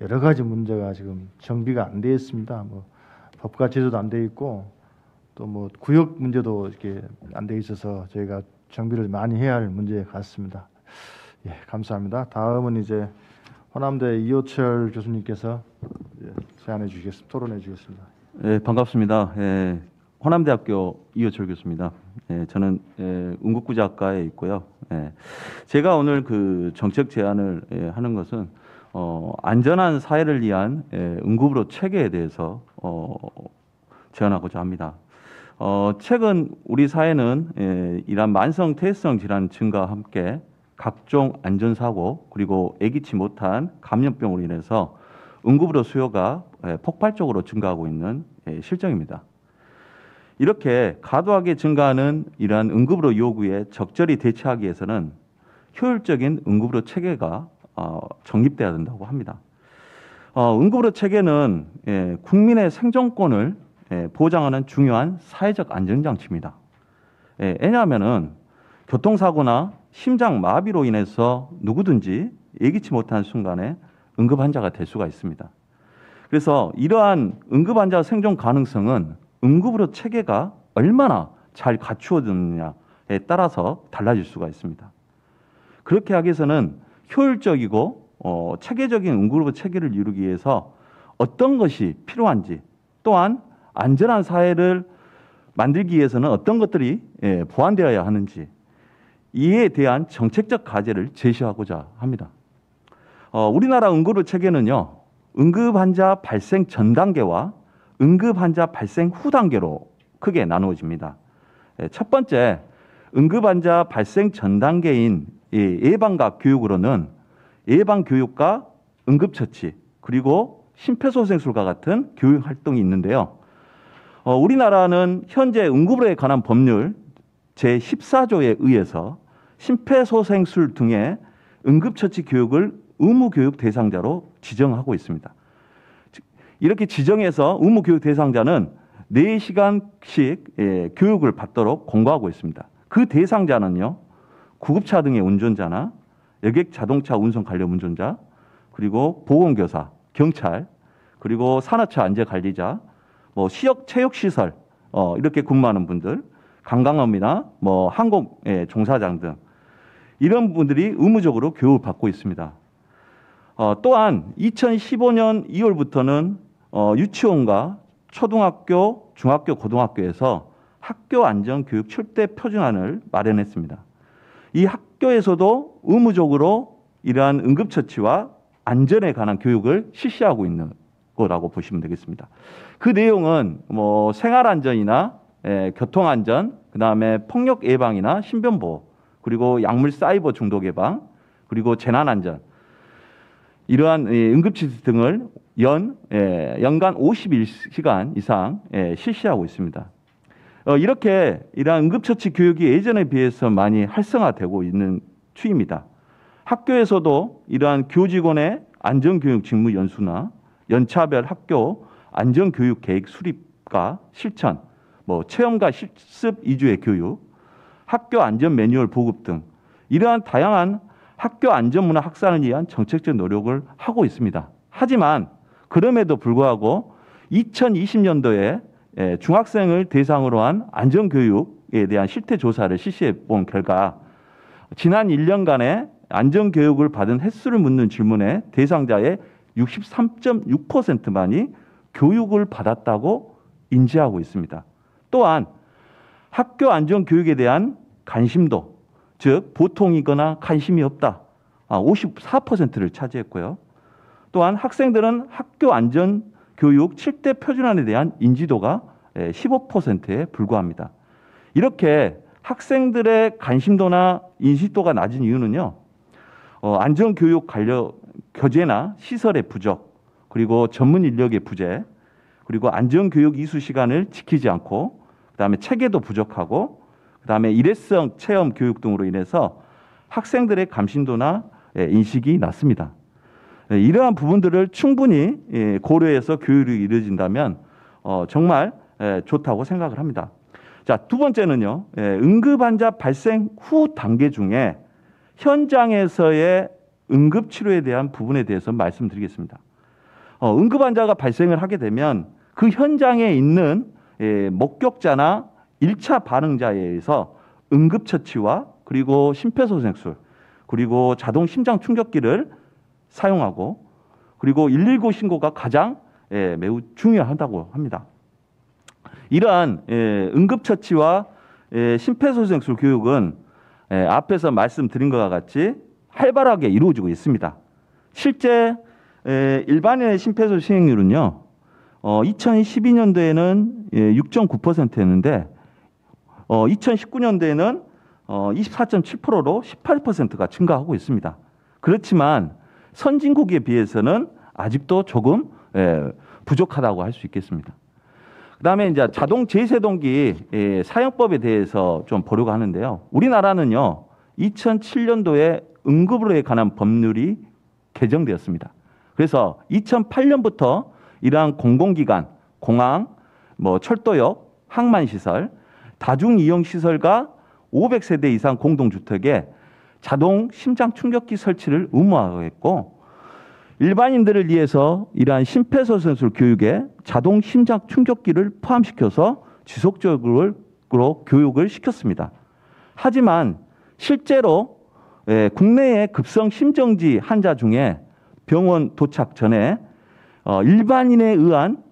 여러 가지 문제가 지금 정비가 안 되어 있습니다. 뭐 법과 제도도 안 돼 있고 또 뭐 구역 문제도 이렇게 안 돼 있어서 저희가 정비를 많이 해야 할 문제 같습니다. 예, 감사합니다. 다음은 이제 호남대 이호철 교수님께서 제안해 주시겠습니다. 토론해 주시겠습니다. 예, 반갑습니다. 예, 호남대학교 이호철 교수입니다. 예, 저는 응급구조학과에 있고요. 예, 제가 오늘 그 정책 제안을 하는 것은 안전한 사회를 위한 응급의료 체계에 대해서 제안하고자 합니다. 최근 우리 사회는 이러한 만성 퇴행성 질환 증가와 함께 각종 안전사고 그리고 예기치 못한 감염병으로 인해서 응급의료 수요가 폭발적으로 증가하고 있는 실정입니다. 이렇게 과도하게 증가하는 이러한 응급의료 요구에 적절히 대처하기 위해서는 효율적인 응급의료 체계가 정립돼야 된다고 합니다. 응급의료 체계는 국민의 생존권을 보장하는 중요한 사회적 안전장치입니다. 왜냐하면은 교통사고나 심장 마비로 인해서 누구든지 예기치 못한 순간에 응급 환자가 될 수가 있습니다. 그래서 이러한 응급 환자 생존 가능성은 응급의료 체계가 얼마나 잘 갖추어졌느냐에 따라서 달라질 수가 있습니다. 그렇게 하기 위해서는 효율적이고 체계적인 응급의료 체계를 이루기 위해서 어떤 것이 필요한지 또한 안전한 사회를 만들기 위해서는 어떤 것들이 보완되어야 하는지 이에 대한 정책적 과제를 제시하고자 합니다. 우리나라 응급의료 체계는요, 응급환자 발생 전 단계와 응급환자 발생 후 단계로 크게 나누어집니다. 첫 번째, 응급환자 발생 전 단계인 예방과 교육으로는 예방교육과 응급처치 그리고 심폐소생술과 같은 교육활동이 있는데요. 우리나라는 현재 응급의료에 관한 법률 제14조에 의해서 심폐소생술 등의 응급처치 교육을 의무교육 대상자로 지정하고 있습니다. 이렇게 지정해서 의무교육 대상자는 4시간씩 교육을 받도록 권고하고 있습니다. 그 대상자는요, 구급차 등의 운전자나 여객 자동차 운송 관련 운전자, 그리고 보건교사, 경찰, 그리고 산업체 안전관리자, 시역 체육시설 이렇게 근무하는 분들, 관광업이나 항공 종사장 등 이런 분들이 의무적으로 교육을 받고 있습니다. 또한 2015년 2월부터는 유치원과 초등학교, 중학교, 고등학교에서 학교 안전 교육 7대 표준안을 마련했습니다. 이 학교에서도 의무적으로 이러한 응급처치와 안전에 관한 교육을 실시하고 있는 거라고 보시면 되겠습니다. 그 내용은 생활안전이나 교통안전, 그다음에 폭력 예방이나 신변보호, 그리고 약물 사이버 중독 예방, 그리고 재난안전 이러한 응급처치 등을 연간 51시간 이상 실시하고 있습니다. 이렇게 이러한 응급처치 교육이 예전에 비해서 많이 활성화되고 있는 추이입니다. 학교에서도 이러한 교직원의 안전교육 직무 연수나 연차별 학교 안전교육 계획 수립과 실천, 체험과 실습 위주의 교육, 학교 안전 매뉴얼 보급 등 이러한 다양한 학교 안전문화 확산을 위한 정책적 노력을 하고 있습니다. 하지만 그럼에도 불구하고 2020년도에 중학생을 대상으로 한 안전교육에 대한 실태조사를 실시해 본 결과 지난 1년간의 안전교육을 받은 횟수를 묻는 질문에 대상자의 63.6%만이 교육을 받았다고 인지하고 있습니다. 또한 학교 안전교육에 대한 관심도, 즉 보통이거나 관심이 없다, 54%를 차지했고요. 또한 학생들은 학교 안전교육 7대 표준안에 대한 인지도가 15%에 불과합니다. 이렇게 학생들의 관심도나 인식도가 낮은 이유는요, 안전교육 관련 교재나 시설의 부족, 그리고 전문 인력의 부재, 그리고 안전교육 이수 시간을 지키지 않고, 그다음에 체계도 부족하고, 그다음에 일회성 체험 교육 등으로 인해서 학생들의 감심도나 인식이 낮습니다. 이러한 부분들을 충분히 고려해서 교육이 이루어진다면 정말 좋다고 생각을 합니다. 자, 두 번째는요, 응급환자 발생 후 단계 중에 현장에서의 응급치료에 대한 부분에 대해서 말씀드리겠습니다. 응급환자가 발생을 하게 되면 그 현장에 있는 목격자나 1차 반응자에 의해서 응급처치와 그리고 심폐소생술 그리고 자동 심장 충격기를 사용하고 그리고 119 신고가 가장 매우 중요하다고 합니다. 이러한 응급처치와 심폐소생술 교육은 앞에서 말씀드린 것과 같이 활발하게 이루어지고 있습니다. 실제 일반인의 심폐소생 시행률은요. 2012년도에는 6.9%였는데 2019년도에는 24.7%로 18%가 증가하고 있습니다. 그렇지만 선진국에 비해서는 아직도 조금 부족하다고 할 수 있겠습니다. 그다음에 이제 자동 제세동기 사용법에 대해서 좀 보려고 하는데요. 우리나라는요 2007년도에 응급의료에 관한 법률이 개정되었습니다. 그래서 2008년부터 이러한 공공기관, 공항, 철도역, 항만시설, 다중이용시설과 500세대 이상 공동주택에 자동 심장 충격기 설치를 의무화했고 일반인들을 위해서 이러한 심폐소생술 교육에 자동 심장 충격기를 포함시켜서 지속적으로 교육을 시켰습니다. 하지만 실제로 국내의 급성 심정지 환자 중에 병원 도착 전에 일반인에 의한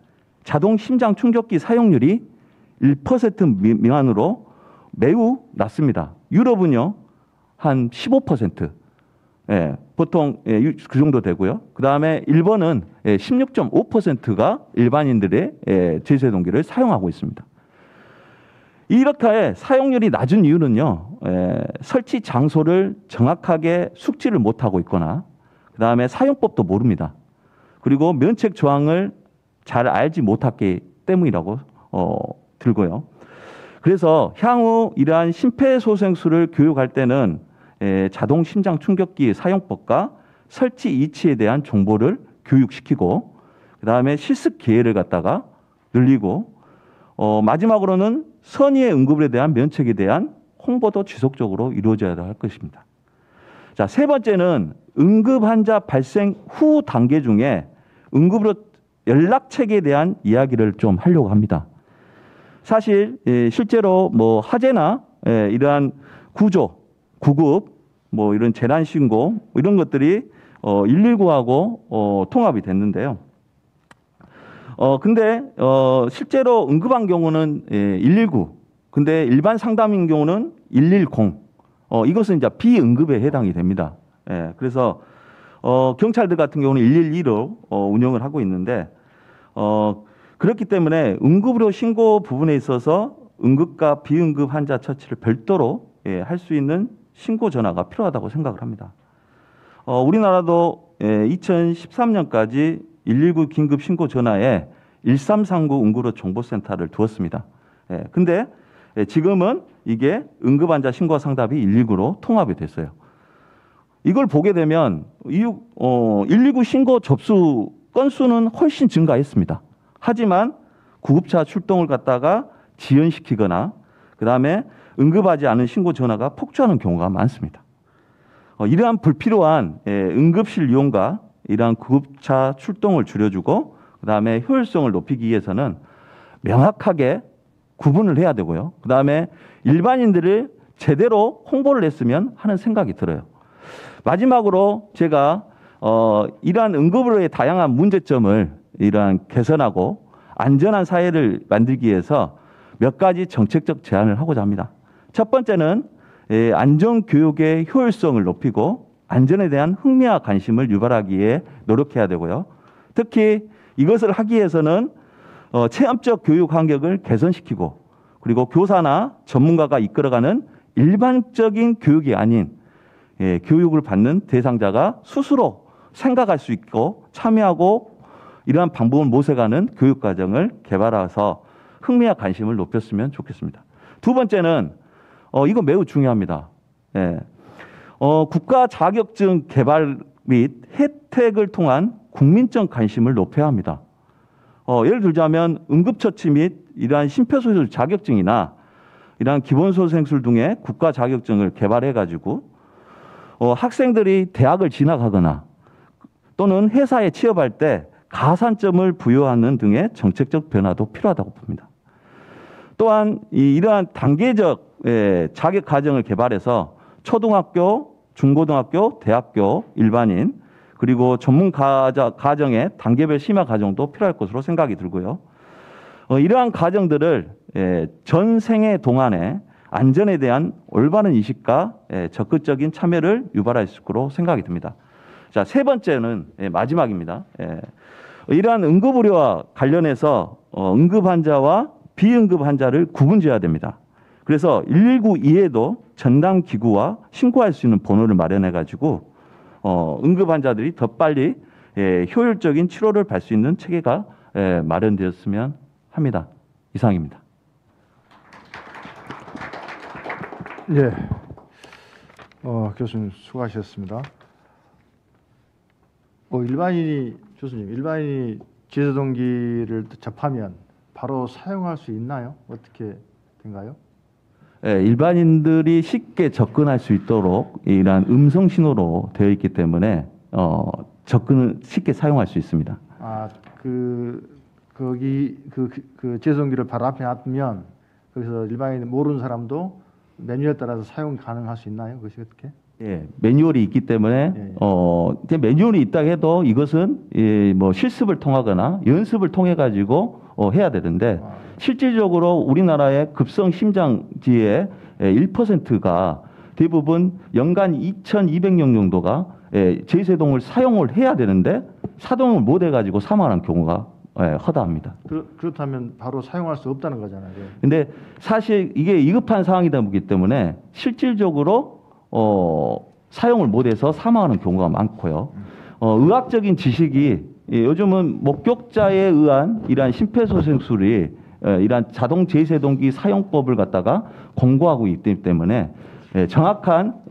자동 심장 충격기 사용률이 1% 미만으로 매우 낮습니다. 유럽은요 한 15%, 보통 그 정도 되고요. 그 다음에 일본은 16.5%가 일반인들의 제세동기를 사용하고 있습니다. 이렇게 사용률이 낮은 이유는요, 설치 장소를 정확하게 숙지를 못하고 있거나, 그 다음에 사용법도 모릅니다. 그리고 면책 조항을 잘 알지 못했기 때문이라고 들고요. 그래서 향후 이러한 심폐소생술을 교육할 때는 자동 심장 충격기 사용법과 설치 위치에 대한 정보를 교육시키고, 그 다음에 실습 기회를 갖다가 늘리고, 마지막으로는 선의의 응급에 대한 면책에 대한 홍보도 지속적으로 이루어져야 할 것입니다. 자, 세 번째는 응급 환자 발생 후 단계 중에 응급으로 연락책에 대한 이야기를 좀 하려고 합니다. 사실 실제로 화재나 이러한 구조, 구급, 이런 재난 신고 이런 것들이 119하고 통합이 됐는데요. 근데 실제로 응급한 경우는 119, 근데 일반 상담인 경우는 110. 이것은 이제 비응급에 해당이 됩니다. 그래서 경찰들 같은 경우는 112로 운영을 하고 있는데 그렇기 때문에 응급으로 신고 부분에 있어서 응급과 비응급 환자 처치를 별도로 할 수 있는 신고 전화가 필요하다고 생각을 합니다. 우리나라도 2013년까지 119 긴급 신고 전화에 1339 응급의료 정보센터를 두었습니다. 근데 지금은 이게 응급 환자 신고 상담이 119로 통합이 됐어요. 이걸 보게 되면 119 신고 접수 건수는 훨씬 증가했습니다. 하지만 구급차 출동을 갖다가 지연시키거나 그다음에 응급하지 않은 신고 전화가 폭주하는 경우가 많습니다. 이러한 불필요한 응급실 이용과 이러한 구급차 출동을 줄여주고 그다음에 효율성을 높이기 위해서는 명확하게 구분을 해야 되고요. 그다음에 일반인들을 제대로 홍보를 했으면 하는 생각이 들어요. 마지막으로 제가 이러한 응급의료의 다양한 문제점을 이러한 개선하고 안전한 사회를 만들기 위해서 몇 가지 정책적 제안을 하고자 합니다. 첫 번째는 안전교육의 효율성을 높이고 안전에 대한 흥미와 관심을 유발하기 위해 노력해야 되고요. 특히 이것을 하기 위해서는 체험적 교육 환경을 개선시키고 그리고 교사나 전문가가 이끌어가는 일반적인 교육이 아닌 교육을 받는 대상자가 스스로 생각할 수 있고 참여하고 이러한 방법을 모색하는 교육과정을 개발해서 흥미와 관심을 높였으면 좋겠습니다. 두 번째는 이거 매우 중요합니다. 국가 자격증 개발 및 혜택을 통한 국민적 관심을 높여야 합니다. 예를 들자면 응급처치 및 이러한 심폐소생술 자격증이나 이러한 기본소생술 등의 국가 자격증을 개발해가지고 학생들이 대학을 진학하거나 또는 회사에 취업할 때 가산점을 부여하는 등의 정책적 변화도 필요하다고 봅니다. 또한 이러한 단계적 자격 과정을 개발해서 초등학교, 중고등학교, 대학교, 일반인 그리고 전문 과정의 단계별 심화 과정도 필요할 것으로 생각이 들고요. 이러한 과정들을 전 생애 동안에 안전에 대한 올바른 인식과 적극적인 참여를 유발할 수 있을 거로 생각이 듭니다. 자, 세 번째는 마지막입니다. 이러한 응급의료와 관련해서 응급 환자와 비응급 환자를 구분지어야 됩니다. 그래서 119 이에도 전담 기구와 신고할 수 있는 번호를 마련해 가지고 응급 환자들이 더 빨리 효율적인 치료를 받을 수 있는 체계가 마련되었으면 합니다. 이상입니다. 예, 교수님 수고하셨습니다. 일반인이 제세동기를 접하면 바로 사용할 수 있나요? 어떻게 된가요? 일반인들이 쉽게 접근할 수 있도록 이러한 음성 신호로 되어 있기 때문에 접근을 쉽게 사용할 수 있습니다. 거기 그 제세동기를 바로 앞에 놔두면 거기서 일반인 모르는 사람도 매뉴얼에 따라서 사용 가능할 수 있나요? 그것이 어떻게? 예, 매뉴얼이 있기 때문에 매뉴얼이 있다 해도 이것은 뭐 실습을 통하거나 연습을 통해 가지고 해야 되는데 실질적으로 우리나라의 급성 심장지의 1%가 대부분 연간 2,200명 정도가 제세동을 사용을 해야 되는데 사동을 못 해가지고 사망하는 경우가 허다합니다. 그렇다면 바로 사용할 수 없다는 거잖아요. 근데 사실 이게 위급한 상황이다 보기 때문에 실질적으로 사용을 못해서 사망하는 경우가 많고요. 의학적인 지식이 요즘은 목격자에 의한 이러한 심폐소생술이 이러한 자동 제세동기 사용법을 갖다가 권고하고 있기 때문에 정확한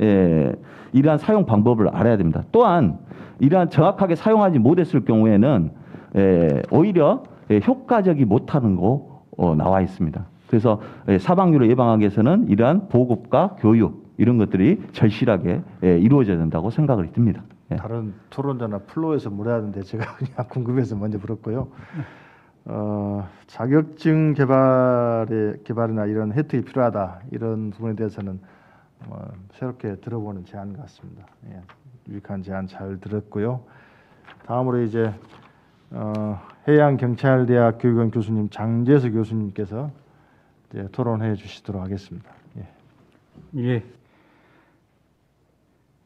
이러한 사용 방법을 알아야 됩니다. 또한 이러한 정확하게 사용하지 못했을 경우에는 오히려 효과적이 못하는 거 나와 있습니다. 그래서 사망률을 예방하기 위해서는 이러한 보급과 교육 이런 것들이 절실하게 이루어져야 된다고 생각을 듭니다. 다른 토론자나 플로에서 물어야 하는데 제가 그냥 궁금해서 먼저 물었고요. 자격증 개발이나 이런 혜택이 필요하다 이런 부분에 대해서는 새롭게 들어보는 제안 같습니다. 유익한 제안 잘 들었고요. 다음으로 이제 해양경찰대학 교육원 교수님 장재수 교수님께서 이제 토론해 주시도록 하겠습니다. 예.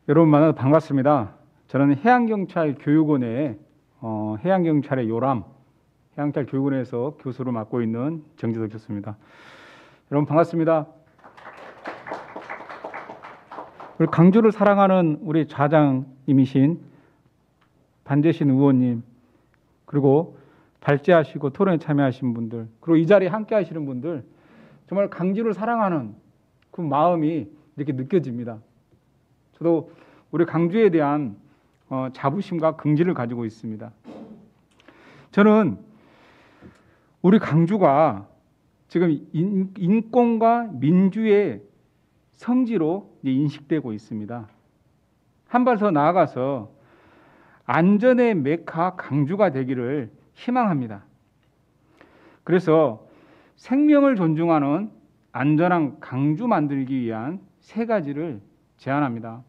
여러분 만나서 반갑습니다. 저는 해양경찰 교육원의 해양경찰의 요람, 해양경찰 교육원에서 교수를 맡고 있는 정재석 교수입니다. 여러분 반갑습니다. 우리 강주를 사랑하는 우리 좌장님이신 반재신 의원님, 그리고 발제하시고 토론에 참여하신 분들, 그리고 이 자리에 함께 하시는 분들, 정말 강주를 사랑하는 그 마음이 이렇게 느껴집니다. 저도 우리 강주에 대한 자부심과 긍지를 가지고 있습니다. 저는 우리 강주가 지금 인권과 민주의 성지로 인식되고 있습니다. 한 발 더 나아가서 안전의 메카 강주가 되기를 희망합니다. 그래서 생명을 존중하는 안전한 강주 만들기 위한 세 가지를 제안합니다.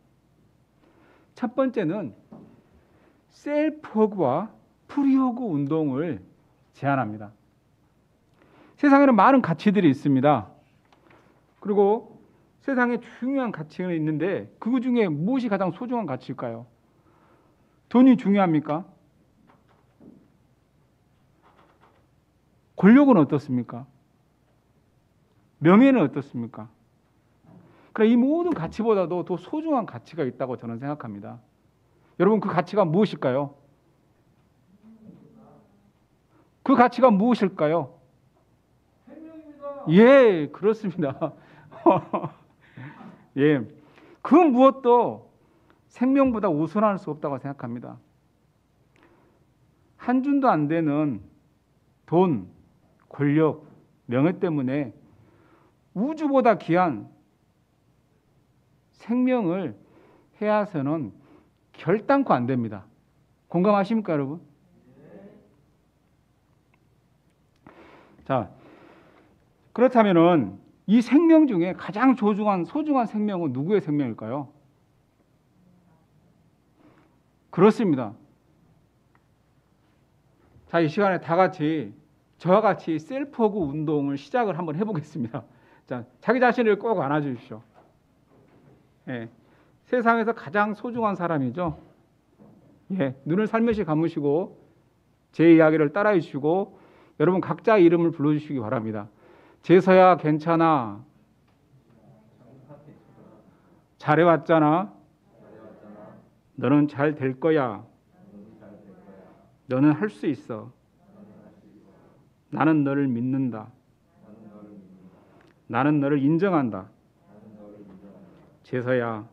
첫 번째는 셀프허그와 프리허그 운동을 제안합니다. 세상에는 많은 가치들이 있습니다. 그리고 세상에 중요한 가치가 있는데 그 중에 무엇이 가장 소중한 가치일까요? 돈이 중요합니까? 권력은 어떻습니까? 명예는 어떻습니까? 그래, 이 모든 가치보다도 더 소중한 가치가 있다고 저는 생각합니다. 여러분, 그 가치가 무엇일까요? 그 가치가 무엇일까요? 생명입니다. 예, 그렇습니다. 예, 그 무엇도 생명보다 우선할 수 없다고 생각합니다. 한 줌도 안 되는 돈, 권력, 명예 때문에 우주보다 귀한 생명을 해야서는 결단코 안 됩니다. 공감하십니까, 여러분? 자, 그렇다면은 이 생명 중에 가장 소중한 생명은 누구의 생명일까요? 그렇습니다. 자, 이 시간에 다 같이 저와 같이 셀프허그 운동을 시작을 한번 해보겠습니다. 자, 자기 자신을 꼭 안아주십시오. 예, 세상에서 가장 소중한 사람이죠. 예, 눈을 살며시 감으시고 제 이야기를 따라해 주시고 여러분 각자의 이름을 불러주시기 바랍니다. 재서야 괜찮아. 잘해왔잖아. 너는 잘 될 거야. 너는 할 수 있어. 나는 너를 믿는다. 나는 너를 인정한다. 재서야,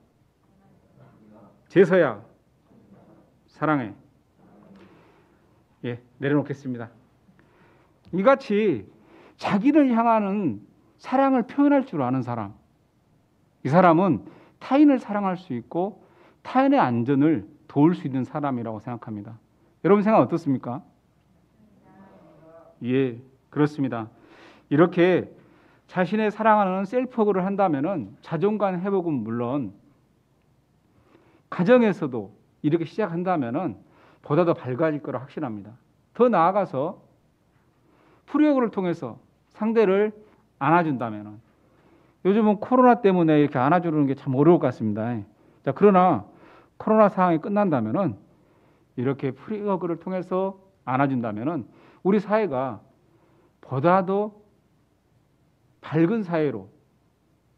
재서야, 사랑해. 예, 내려놓겠습니다. 이같이 자기를 향하는 사랑을 표현할 줄 아는 사람, 이 사람은 타인을 사랑할 수 있고 타인의 안전을 도울 수 있는 사람이라고 생각합니다. 여러분 생각 어떻습니까? 예, 그렇습니다. 이렇게 자신의 사랑하는 셀프허그를 한다면은 자존감 회복은 물론 가정에서도 이렇게 시작한다면은 보다 더 밝아질 거라 확신합니다. 더 나아가서 프리허그를 통해서 상대를 안아준다면은 요즘은 코로나 때문에 이렇게 안아주는 게 참 어려울 것 같습니다. 자, 그러나 코로나 상황이 끝난다면은 이렇게 프리허그를 통해서 안아준다면은 우리 사회가 보다도 밝은 사회로,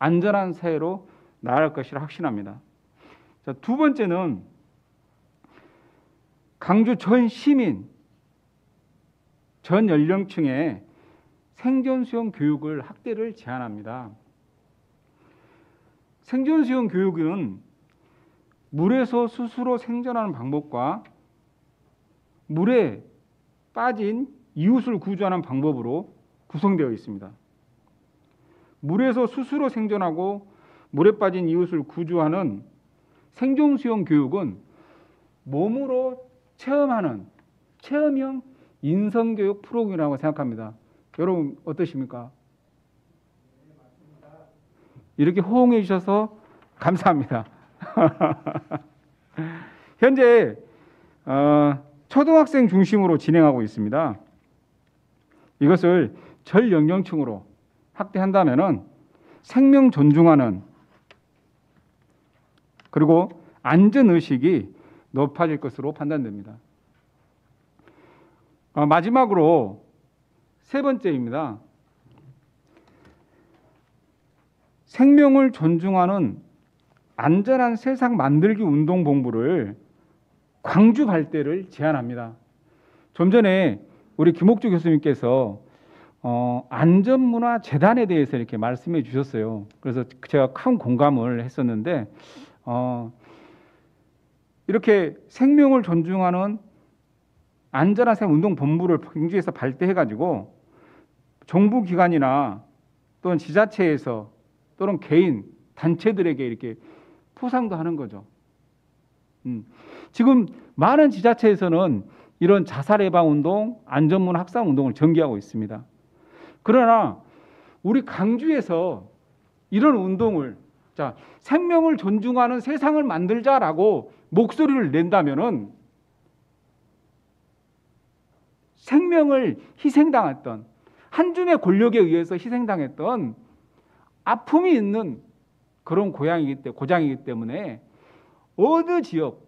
안전한 사회로 나아갈 것이라 확신합니다. 자, 두 번째는 강주 전 시민, 전 연령층에 생존수영 교육을 학대를 제안합니다. 생존수영 교육은 물에서 스스로 생존하는 방법과 물에 빠진 이웃을 구조하는 방법으로 구성되어 있습니다. 물에서 스스로 생존하고 물에 빠진 이웃을 구조하는 생존수영 교육은 몸으로 체험하는 체험형 인성교육 프로그램이라고 생각합니다. 여러분 어떠십니까? 이렇게 호응해 주셔서 감사합니다. 현재 초등학생 중심으로 진행하고 있습니다. 이것을 전 연령층으로 확대한다면은 생명 존중하는 그리고 안전 의식이 높아질 것으로 판단됩니다. 마지막으로 세 번째입니다. 생명을 존중하는 안전한 세상 만들기 운동 본부를 광주 발대를 제안합니다. 좀 전에 우리 김옥주 교수님께서 안전문화 재단에 대해서 이렇게 말씀해 주셨어요. 그래서 제가 큰 공감을 했었는데 이렇게 생명을 존중하는 안전한 세상 운동 본부를 광주에서 발대해 가지고 정부 기관이나 또는 지자체에서 또는 개인 단체들에게 이렇게 포상도 하는 거죠. 지금 많은 지자체에서는 이런 자살 예방 운동, 안전문화 확산 운동을 전개하고 있습니다. 그러나 우리 강주에서 이런 운동을 생명을 존중하는 세상을 만들자라고 목소리를 낸다면은 생명을 희생당했던 한 줌의 권력에 의해서 희생당했던 아픔이 있는 그런 고장이기 때문에 어느 지역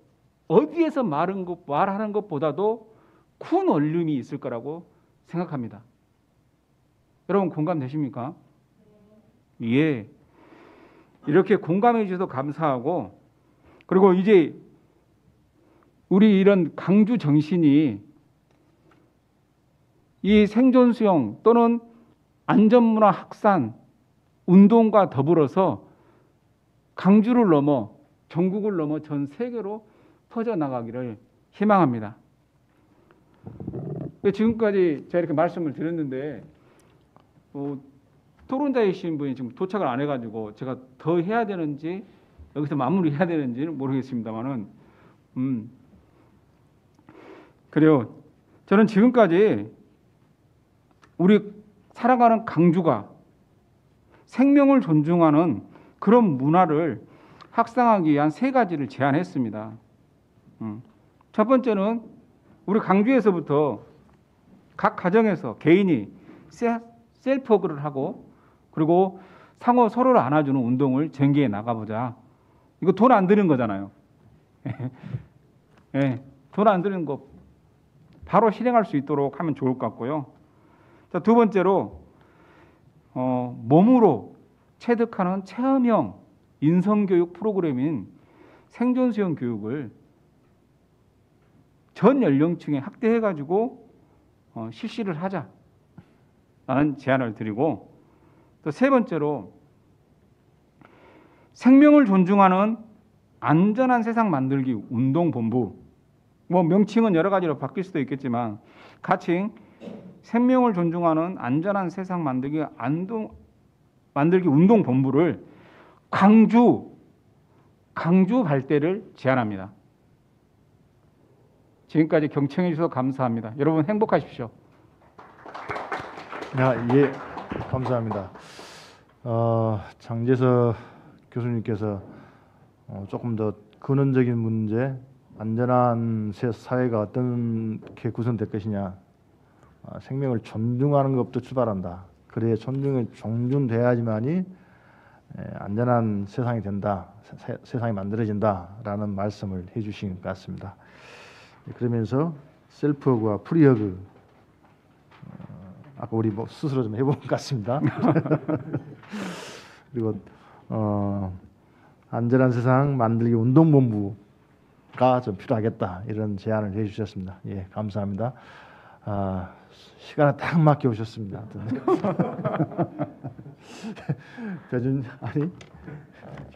어디에서 말하는 것보다도 큰 울림이 있을 거라고 생각합니다. 여러분 공감되십니까? 예. 이렇게 공감해 주셔서 감사하고 그리고 이제 우리 이런 강주 정신이 이 생존수영 또는 안전문화 확산 운동과 더불어서 강주를 넘어 전국을 넘어 전 세계로 퍼져나가기를 희망합니다. 지금까지 제가 이렇게 말씀을 드렸는데 토론자이신 분이 지금 도착을 안 해가지고 제가 더 해야 되는지 여기서 마무리해야 되는지는 모르겠습니다만은 그래요. 저는 지금까지 우리 살아가는 강주가 생명을 존중하는 그런 문화를 확산하기 위한 3가지를 제안했습니다. 첫 번째는 우리 강주에서부터 각 가정에서 개인이 셀프워크를 하고 그리고 상호 서로를 안아주는 운동을 전개해 나가보자. 이거 돈 안 드는 거잖아요. 예, 돈 안 드는 거 바로 실행할 수 있도록 하면 좋을 것 같고요. 자, 두 번째로 몸으로 체득하는 체험형 인성교육 프로그램인 생존수영 교육을 전 연령층에 확대해가지고 실시를 하자라는 제안을 드리고, 또 세 번째로 생명을 존중하는 안전한 세상 만들기 운동본부, 뭐 명칭은 여러 가지로 바뀔 수도 있겠지만 가칭 생명을 존중하는 안전한 세상 만들기 운동본부를 강주 발대를 제안합니다. 지금까지 경청해 주셔서 감사합니다. 여러분 행복하십시오. 예, 감사합니다. 장재석 교수님께서 조금 더 근원적인 문제, 안전한 사회가 어떻게 구성될 것이냐, 생명을 존중하는 것부터 출발한다. 그래야 존중이 존중돼야지만이 안전한 세상이 된다, 세상이 만들어진다라는 말씀을 해주신 것 같습니다. 그러면서 셀프허그와 프리허그, 아까 우리 뭐 스스로 좀 해본 것 같습니다. 그리고 안전한 세상 만들기 운동본부가 좀 필요하겠다, 이런 제안을 해주셨습니다. 예, 감사합니다. 시간에 딱 맞게 오셨습니다.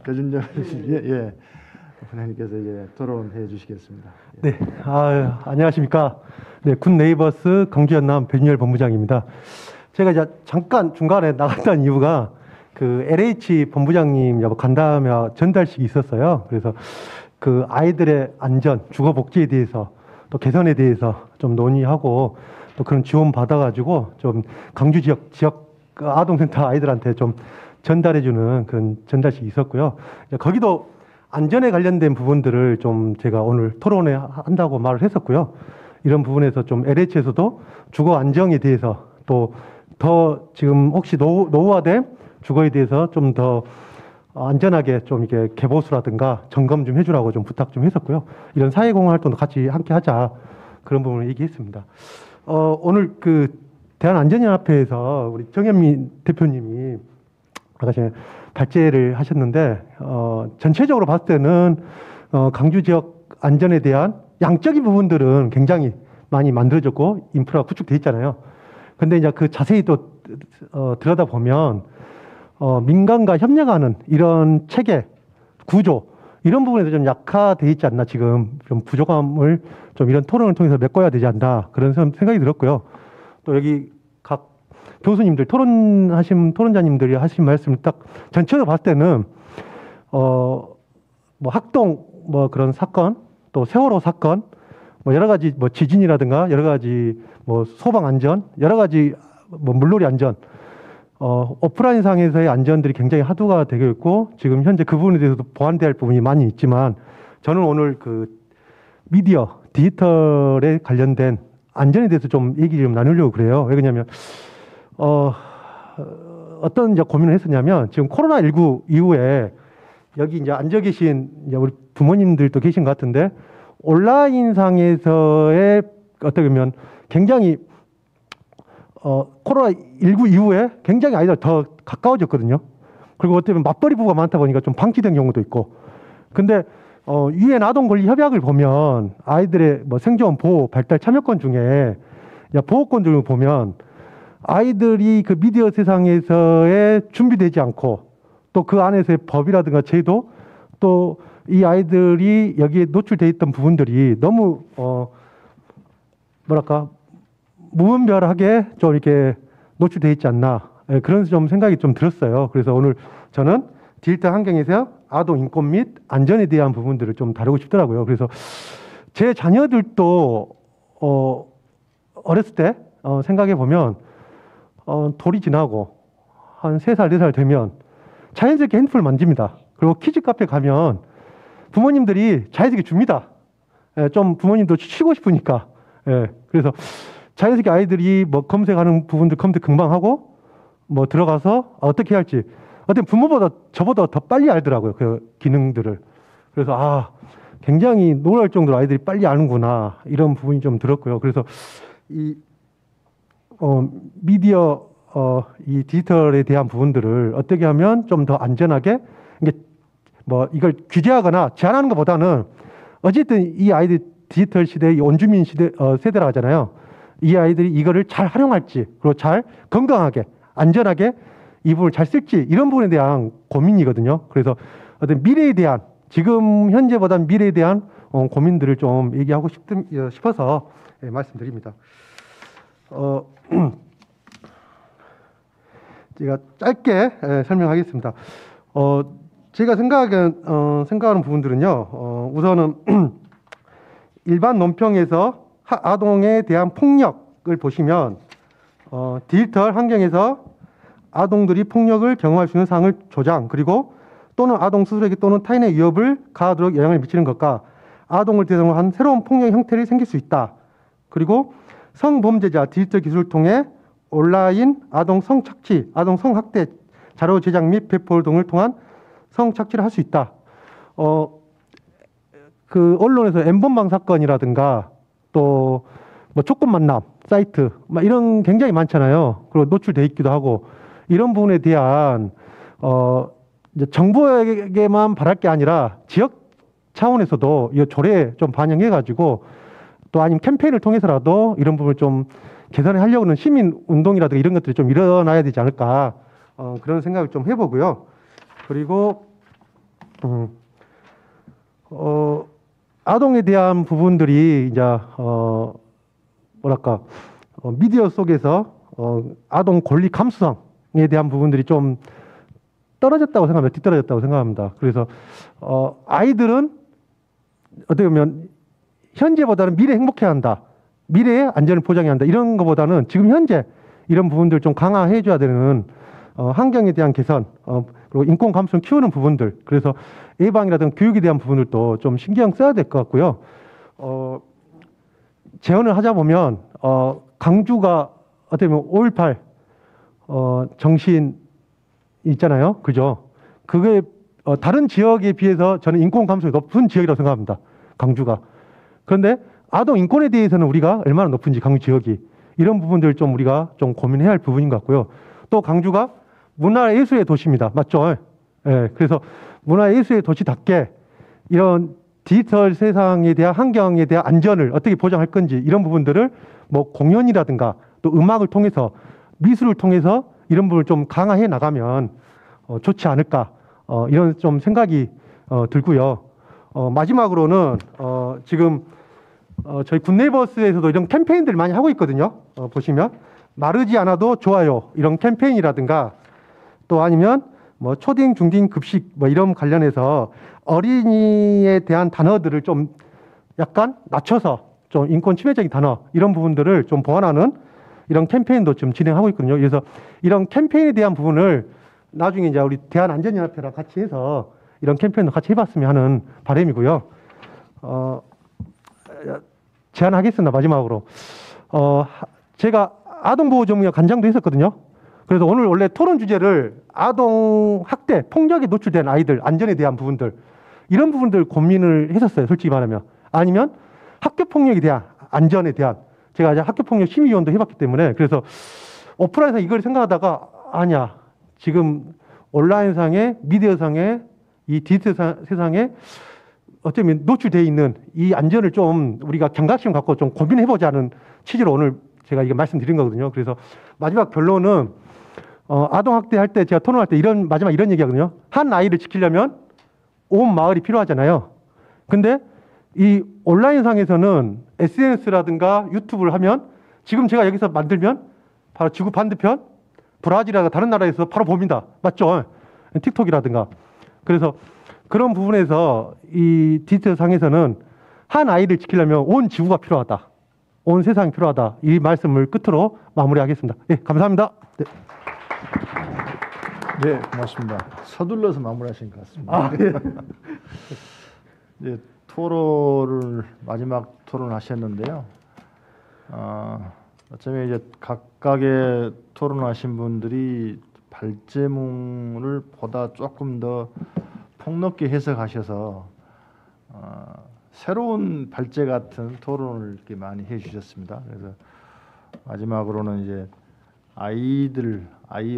배준정 예, 부장님께서 이제 토론해 주시겠습니다. 예. 네, 안녕하십니까. 네, 군 네이버스 강주연남 배준열 본부장입니다. 제가 이제 잠깐 중간에 나갔던 이유가 그 LH 본부장님 간담회 전달식이 있었어요. 그래서 그 아이들의 안전, 주거 복지에 대해서 또 개선에 대해서 좀 논의하고 또 그런 지원 받아가지고 좀 강주 지역 아동센터 아이들한테 좀 전달해주는 그런 전달식이 있었고요. 거기도 안전에 관련된 부분들을 좀 제가 오늘 토론회 한다고 말을 했었고요. 이런 부분에서 좀 LH에서도 주거 안정에 대해서 또 더 지금 혹시 노후화된 주거에 대해서 좀 더 안전하게 좀 이렇게 개보수라든가 점검 좀 해주라고 좀 부탁 좀 했었고요. 이런 사회공헌 활동도 같이 함께 하자, 그런 부분을 얘기했습니다. 오늘 그 대한안전연합회에서 우리 정현미 대표님이 아까 전에 발제를 하셨는데 전체적으로 봤을 때는 강주 지역 안전에 대한 양적인 부분들은 굉장히 많이 만들어졌고 인프라가 구축돼 있잖아요. 근데 이제 그 자세히 또 들여다보면 민간과 협력하는 이런 체계, 구조, 이런 부분에서 좀 약화돼 있지 않나, 지금 좀 부족함을 좀 이런 토론을 통해서 메꿔야 되지 않나, 그런 생각이 들었고요. 또 여기 각 교수님들, 토론자님들이 하신 말씀을 딱 전체로 봤을 때는 뭐 학동 뭐 그런 사건, 또 세월호 사건, 뭐 여러 가지 뭐 지진이라든가 여러 가지 뭐 소방 안전, 여러 가지 뭐 물놀이 안전, 오프라인 상에서의 안전들이 굉장히 화두가 되고 있고, 지금 현재 그 부분에 대해서도 보완돼야 할 부분이 많이 있지만, 저는 오늘 그 미디어, 디지털에 관련된 안전에 대해서 좀 얘기 좀 나누려고 그래요. 왜 그러냐면 어떤 이제 고민을 했었냐면, 지금 코로나19 이후에 여기 이제 앉아 계신 이제 우리 부모님들도 계신 것 같은데, 온라인 상에서의 어떻게 보면 굉장히 코로나19 이후에 굉장히 아이들 더 가까워졌거든요. 그리고 어떻게 보면 맞벌이 부부가 많다 보니까 좀 방치된 경우도 있고. 근데 유엔 아동 권리 협약을 보면 아이들의 뭐 생존, 보호, 발달, 참여권 중에 보호권 등을 보면 아이들이 그 미디어 세상에서의 준비되지 않고, 또 그 안에서의 법이라든가 제도, 또 이 아이들이 여기에 노출돼 있던 부분들이 너무 뭐랄까 무분별하게 좀 이렇게 노출돼 있지 않나, 그런 좀 생각이 좀 들었어요. 그래서 오늘 저는 디지털 환경에서 아동 인권 및 안전에 대한 부분들을 좀 다루고 싶더라고요. 그래서 제 자녀들도 어렸을 때 생각해 보면 돌이 지나고 한 3살, 4살 되면 자연스럽게 핸드폰을 만집니다. 그리고 키즈 카페 가면 부모님들이 자연스럽게 줍니다. 예, 좀 부모님도 쉬고 싶으니까. 예, 그래서 자연스럽게 아이들이 뭐 검색하는 부분들 검색 금방 하고 뭐 들어가서 어떻게 할지 어떤 부모보다 저보다 더 빨리 알더라고요. 그 기능들을. 그래서 굉장히 놀랄 정도로 아이들이 빨리 아는구나 이런 부분이 좀 들었고요. 그래서 이 미디어 이 디지털에 대한 부분들을 어떻게 하면 좀 더 안전하게 이게 뭐 이걸 규제하거나 제한하는 것보다는 어쨌든 이 아이들 디지털 시대의 원주민 시대 세대라 하잖아요. 이 아이들이 이거를 잘 활용할지 그리고 잘 건강하게 안전하게 이 부분을 잘 쓸지 이런 부분에 대한 고민이거든요. 그래서 어떤 미래에 대한 지금 현재보다는 미래에 대한 고민들을 좀 얘기하고 싶어서 말씀드립니다. 제가 짧게 설명하겠습니다. 제가 생각하는 부분들은요. 우선은 일반 논평에서 아동에 대한 폭력을 보시면 디지털 환경에서 아동들이 폭력을 경험할 수 있는 상황을 조장 그리고 또는 아동 스스로에게 또는 타인의 위협을 가하도록 영향을 미치는 것과 아동을 대상으로 한 새로운 폭력의 형태를 생길 수 있다. 그리고 성범죄자 디지털 기술을 통해 온라인 아동 성착취, 아동 성학대 자료 제작 및 배포 등을 통한 성착취를 할 수 있다. 그 언론에서 N번방 사건이라든가 또 뭐 조건 만남 사이트 막 이런 굉장히 많잖아요. 그리고 노출돼 있기도 하고 이런 부분에 대한 이제 정부에게만 바랄 게 아니라 지역 차원에서도 이 조례에 좀 반영해가지고 또 아니면 캠페인을 통해서라도 이런 부분을 좀 개선을 하려고 하는 시민 운동이라든가 이런 것들이 좀 일어나야 되지 않을까 그런 생각을 좀 해보고요. 그리고 아동에 대한 부분들이 이제 미디어 속에서 아동 권리 감수성에 대한 부분들이 좀 떨어졌다고 생각합니다. 뒤떨어졌다고 생각합니다. 그래서 아이들은 어떻게 보면 현재보다는 미래 행복해야 한다. 미래의 안전을 보장해야 한다. 이런 것보다는 지금 현재 이런 부분들 좀 강화해 줘야 되는 환경에 대한 개선 그리고 인권 감수성을 키우는 부분들 그래서 예방이라든가 교육에 대한 부분들도 좀 신경 써야 될 것 같고요. 재현을 하자 보면 강주가 어떻게 보면 5.18 정신 있잖아요. 그죠? 그게 다른 지역에 비해서 저는 인권 감수성이 높은 지역이라고 생각합니다. 강주가. 그런데 아동 인권에 대해서는 우리가 얼마나 높은지 강주 지역이 이런 부분들 좀 우리가 좀 고민해야 할 부분인 것 같고요. 또 강주가 문화예술의 도시입니다. 맞죠? 예. 그래서 문화예술의 도시답게 이런 디지털 세상에 대한 환경에 대한 안전을 어떻게 보장할 건지 이런 부분들을 뭐 공연이라든가 또 음악을 통해서 미술을 통해서 이런 부분을 좀 강화해 나가면 좋지 않을까 이런 좀 생각이 들고요. 마지막으로는 지금 저희 굿네이버스에서도 이런 캠페인들을 많이 하고 있거든요. 보시면 마르지 않아도 좋아요 이런 캠페인이라든가 또 아니면 뭐 초딩 중딩 급식 뭐 이런 관련해서 어린이에 대한 단어들을 좀 약간 낮춰서 좀 인권 침해적인 단어 이런 부분들을 좀 보완하는 이런 캠페인도 좀 진행하고 있거든요. 그래서 이런 캠페인에 대한 부분을 나중에 이제 우리 대한안전연합회랑 같이 해서 이런 캠페인도 같이 해봤으면 하는 바람이고요. 제안하겠습니다. 마지막으로 제가 아동보호전문위원 간장도 했었거든요. 그래서 오늘 원래 토론 주제를 아동 학대, 폭력에 노출된 아이들 안전에 대한 부분들 이런 부분들 고민을 했었어요. 솔직히 말하면 아니면 학교 폭력에 대한 안전에 대한 제가 이제 학교 폭력 심의위원도 해봤기 때문에 그래서 오프라인에서 이걸 생각하다가 아니야 지금 온라인상에 미디어상에 이 디지털 세상에 어쩌면 노출되어 있는 이 안전을 좀 우리가 경각심 갖고 좀 고민해보자는 취지로 오늘 제가 이거 말씀드린 거거든요. 그래서 마지막 결론은 아동 학대할 때 제가 토론할 때 마지막 이런 얘기하거든요. 한 아이를 지키려면 온 마을이 필요하잖아요. 근데 이 온라인상에서는 SNS라든가 유튜브를 하면 지금 제가 여기서 만들면 바로 지구 반대편 브라질이라든가 다른 나라에서 바로 봅니다. 맞죠? 틱톡이라든가. 그래서 그런 부분에서 이 디지털 상에서는 한 아이를 지키려면 온 지구가 필요하다. 온 세상이 필요하다. 이 말씀을 끝으로 마무리하겠습니다. 예, 감사합니다. 네. 네, 고맙습니다. 서둘러서 마무리하신 것 같습니다. 아, 예. 네, 토론을 마지막 토론하셨는데요. 어쩌면 이제 각각의 토론하신 분들이 발제문을 보다 조금 더 폭넓게 해석하셔서 새로운 발제 같은 토론을 이렇게 많이 해주셨습니다. 그래서 마지막으로는 이제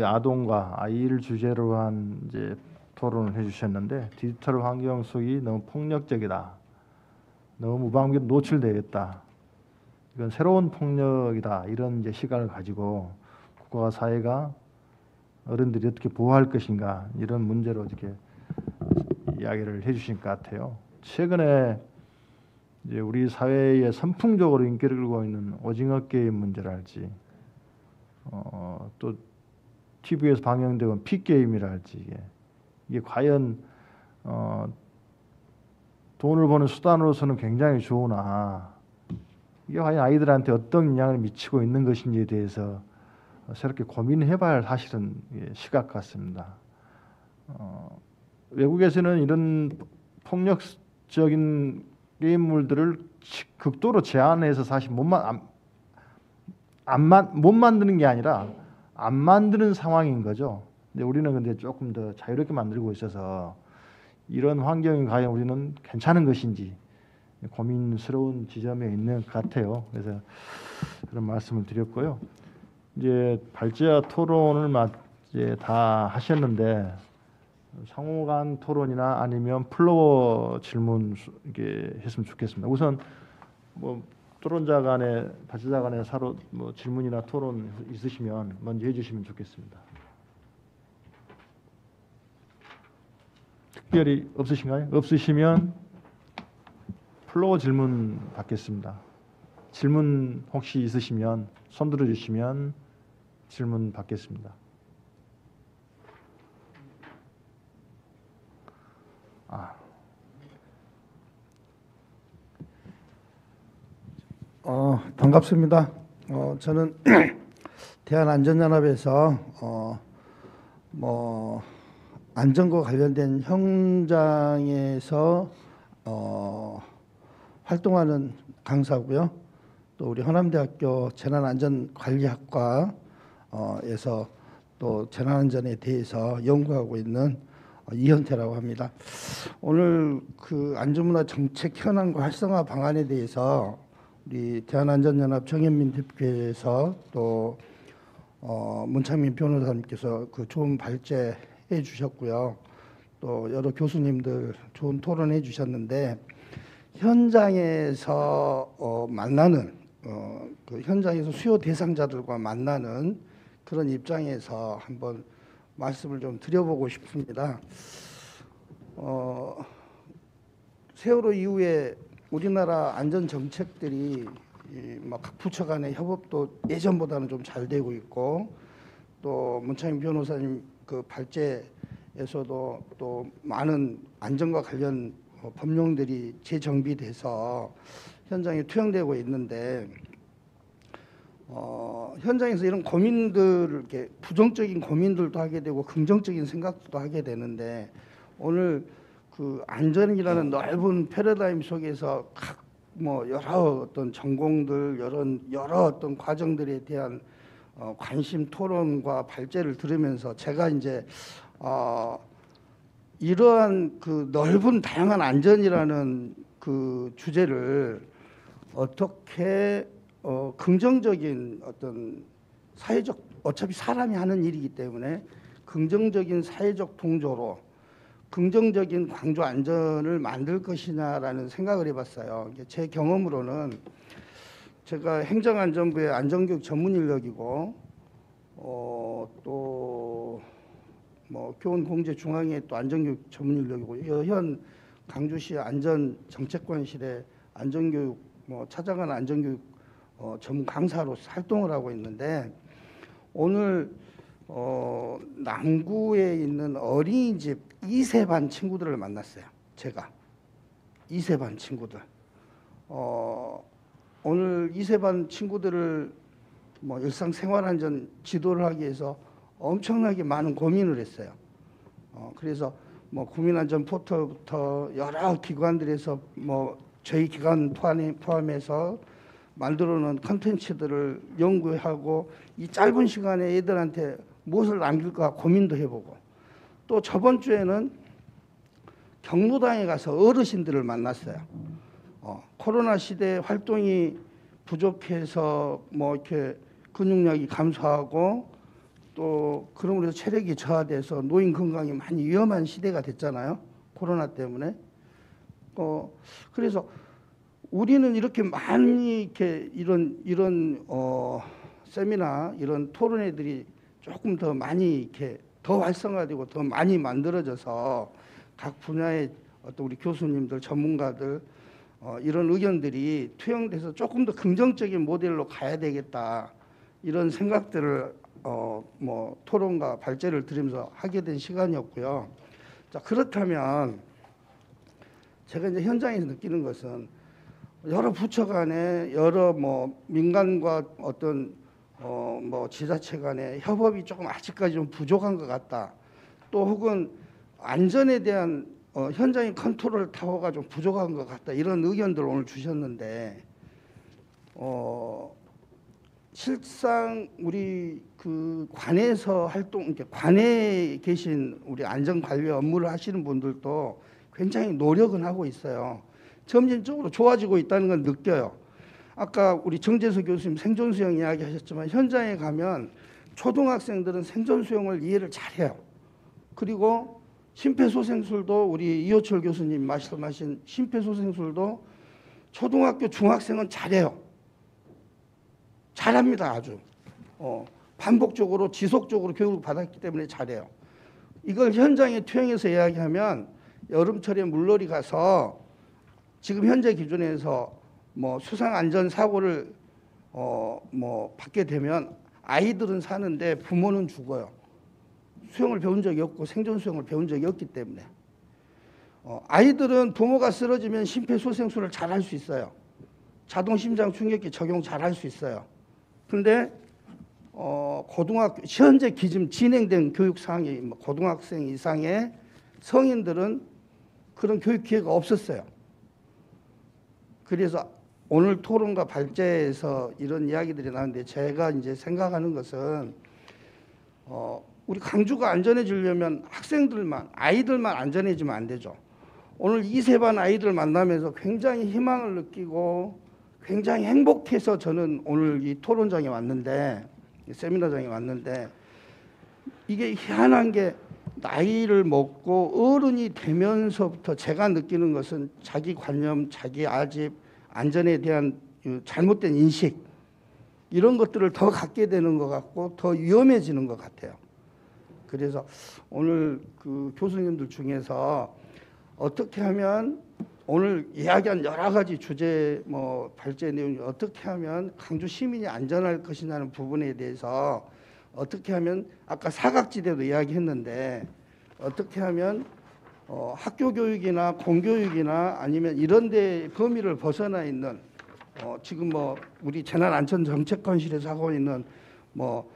아동과 아이를 주제로 한 이제 토론을 해주셨는데 디지털 환경 속이 너무 폭력적이다, 너무 무방비로 노출되어 있다, 이건 새로운 폭력이다, 이런 이제 시각을 가지고 국가와 사회가 어른들이 어떻게 보호할 것인가, 이런 문제로 이렇게 이야기를 해주신 것 같아요. 최근에 이제 우리 사회에 선풍적으로 인기를 끌고 있는 오징어 게임 문제랄지, 또 TV에서 방영되는 픽게임이랄지, 이게 과연 돈을 버는 수단으로서는 굉장히 좋으나 이게 과연 아이들한테 어떤 영향을 미치고 있는 것인지에 대해서 새롭게 고민해봐야 할 사실은 시각 같습니다. 외국에서는 이런 폭력적인 게임물들을 극도로 제한해서 사실 못 만드는 게 아니라 안 만드는 상황인 거죠. 근데 우리는 근데 조금 더 자유롭게 만들고 있어서 이런 환경이 과연 우리는 괜찮은 것인지 고민스러운 지점에 있는 것 같아요. 그래서 그런 말씀을 드렸고요. 이제 발제와 토론을 이제 다 하셨는데 상호간 토론이나 아니면 플로어 질문 이게 했으면 좋겠습니다. 우선 뭐 토론자 간에 발제자 간에 서로 뭐 질문이나 토론 있으시면 먼저 해주시면 좋겠습니다. 특별히 없으신가요? 없으시면 플로어 질문 받겠습니다. 질문 혹시 있으시면 손 들어주시면 질문 받겠습니다. 반갑습니다. 저는 대한안전연합에서 안전과 관련된 현장에서 활동하는 강사고요. 또 우리 허남대학교 재난안전관리학과에서 또 재난안전에 대해서 연구하고 있는 이현태라고 합니다. 오늘 그 안전문화 정책 현황과 활성화 방안에 대해서 우리 대한안전연합 정현민 대표께서 또 문창민 변호사님께서 그 좋은 발제해 주셨고요. 또 여러 교수님들 좋은 토론해 주셨는데 현장에서 만나는 그 현장에서 수요 대상자들과 만나는 그런 입장에서 한번 말씀을 좀 드려보고 싶습니다. 세월호 이후에 우리나라 안전 정책들이 각 부처 간의 협업도 예전보다는 좀 잘 되고 있고, 또 문창인 변호사님 그 발제에서도 또 많은 안전과 관련 법령들이 재정비돼서 현장에 투영되고 있는데, 현장에서 이런 고민들을 이렇게 부정적인 고민들도 하게 되고 긍정적인 생각도 하게 되는데, 오늘 그 안전이라는 넓은 패러다임 속에서 여러 어떤 전공들, 여러 어떤 과정들에 대한 관심 토론과 발제를 들으면서 제가 이제 이러한 그 넓은 다양한 안전이라는 그 주제를 어떻게 긍정적인 어떤 사회적, 어차피 사람이 하는 일이기 때문에 긍정적인 사회적 동조로 긍정적인 광주 안전을 만들 것이냐라는 생각을 해봤어요. 제 경험으로는 제가 행정안전부의 안전교육 전문 인력이고 또 교원공제중앙회 또 안전교육 전문 인력이고 현 강주시 안전정책관실의 안전교육 찾아가는 안전교육 전문 강사로서 활동을 하고 있는데, 오늘 남구에 있는 어린이집 2세 반 친구들을 만났어요. 제가 2세 반 친구들 오늘 이세반 친구들을 뭐 일상생활안전 지도를 하기 위해서 엄청나게 많은 고민을 했어요. 그래서 뭐 국민안전 포털부터 여러 기관들에서 뭐 저희 기관 포함해서 만들어 놓은 컨텐츠들을 연구하고 이 짧은 시간에 애들한테 무엇을 남길까 고민도 해보고, 또 저번 주에는 경로당에 가서 어르신들을 만났어요. 코로나 시대 활동이 부족해서 뭐 이렇게 근육량이 감소하고 또 그러므로 체력이 저하돼서 노인 건강이 많이 위험한 시대가 됐잖아요. 코로나 때문에. 그래서 우리는 이렇게 많이 이렇게 이런 세미나 이런 토론회들이 조금 더 많이 이렇게 더 활성화되고 더 많이 만들어져서 각 분야의 어떤 우리 교수님들, 전문가들 이런 의견들이 투영돼서 조금 더 긍정적인 모델로 가야 되겠다, 이런 생각들을 뭐 토론과 발제를 들으면서 하게 된 시간이었고요. 자, 그렇다면 제가 이제 현장에서 느끼는 것은 여러 부처 간에 여러 뭐 민간과 어떤 뭐 지자체 간의 협업이 조금 아직까지 좀 부족한 것 같다. 또 혹은 안전에 대한 현장의 컨트롤 타워가 좀 부족한 것 같다. 이런 의견들을 오늘 주셨는데 실상 우리 그 관에서 관에 계신 우리 안전관리 업무를 하시는 분들도 굉장히 노력은 하고 있어요. 점진적으로 좋아지고 있다는 건 느껴요. 아까 우리 정재수 교수님 생존수영 이야기하셨지만 현장에 가면 초등학생들은 생존수영을 이해를 잘해요. 그리고 심폐소생술도 우리 이호철 교수님 말씀하신 심폐소생술도 초등학교 중학생은 잘해요. 잘합니다. 아주 반복적으로 지속적으로 교육을 받았기 때문에 잘해요. 이걸 현장에 투영해서 이야기하면 여름철에 물놀이 가서 지금 현재 기준에서 뭐 수상 안전 사고를 뭐 받게 되면 아이들은 사는데 부모는 죽어요. 수영을 배운 적이 없고 생존 수영을 배운 적이 없기 때문에. 아이들은 부모가 쓰러지면 심폐소생술을 잘 할 수 있어요. 자동 심장 충격기 적용 잘 할 수 있어요. 근데 고등학교 현재 기준 진행된 교육 사항이 고등학생 이상의 성인들은 그런 교육 기회가 없었어요. 그래서 오늘 토론과 발제에서 이런 이야기들이 나오는데 제가 이제 생각하는 것은 우리 광주가 안전해지려면 학생들만, 아이들만 안전해지면 안 되죠. 오늘 이세반 아이들 만나면서 굉장히 희망을 느끼고 굉장히 행복해서 저는 오늘 이 토론장에 왔는데, 세미나장에 왔는데, 이게 희한한 게 나이를 먹고 어른이 되면서부터 제가 느끼는 것은 자기 관념, 자기 아집, 안전에 대한 잘못된 인식, 이런 것들을 더 갖게 되는 것 같고 더 위험해지는 것 같아요. 그래서 오늘 그 교수님들 중에서 어떻게 하면 오늘 이야기한 여러 가지 주제 뭐 발제 내용이 어떻게 하면 광주 시민이 안전할 것이냐는 부분에 대해서 어떻게 하면 아까 사각지대도 이야기했는데 어떻게 하면 학교 교육이나 공교육이나 아니면 이런 데 범위를 벗어나 있는 지금 뭐 우리 재난안전정책관실에서 하고 있는 뭐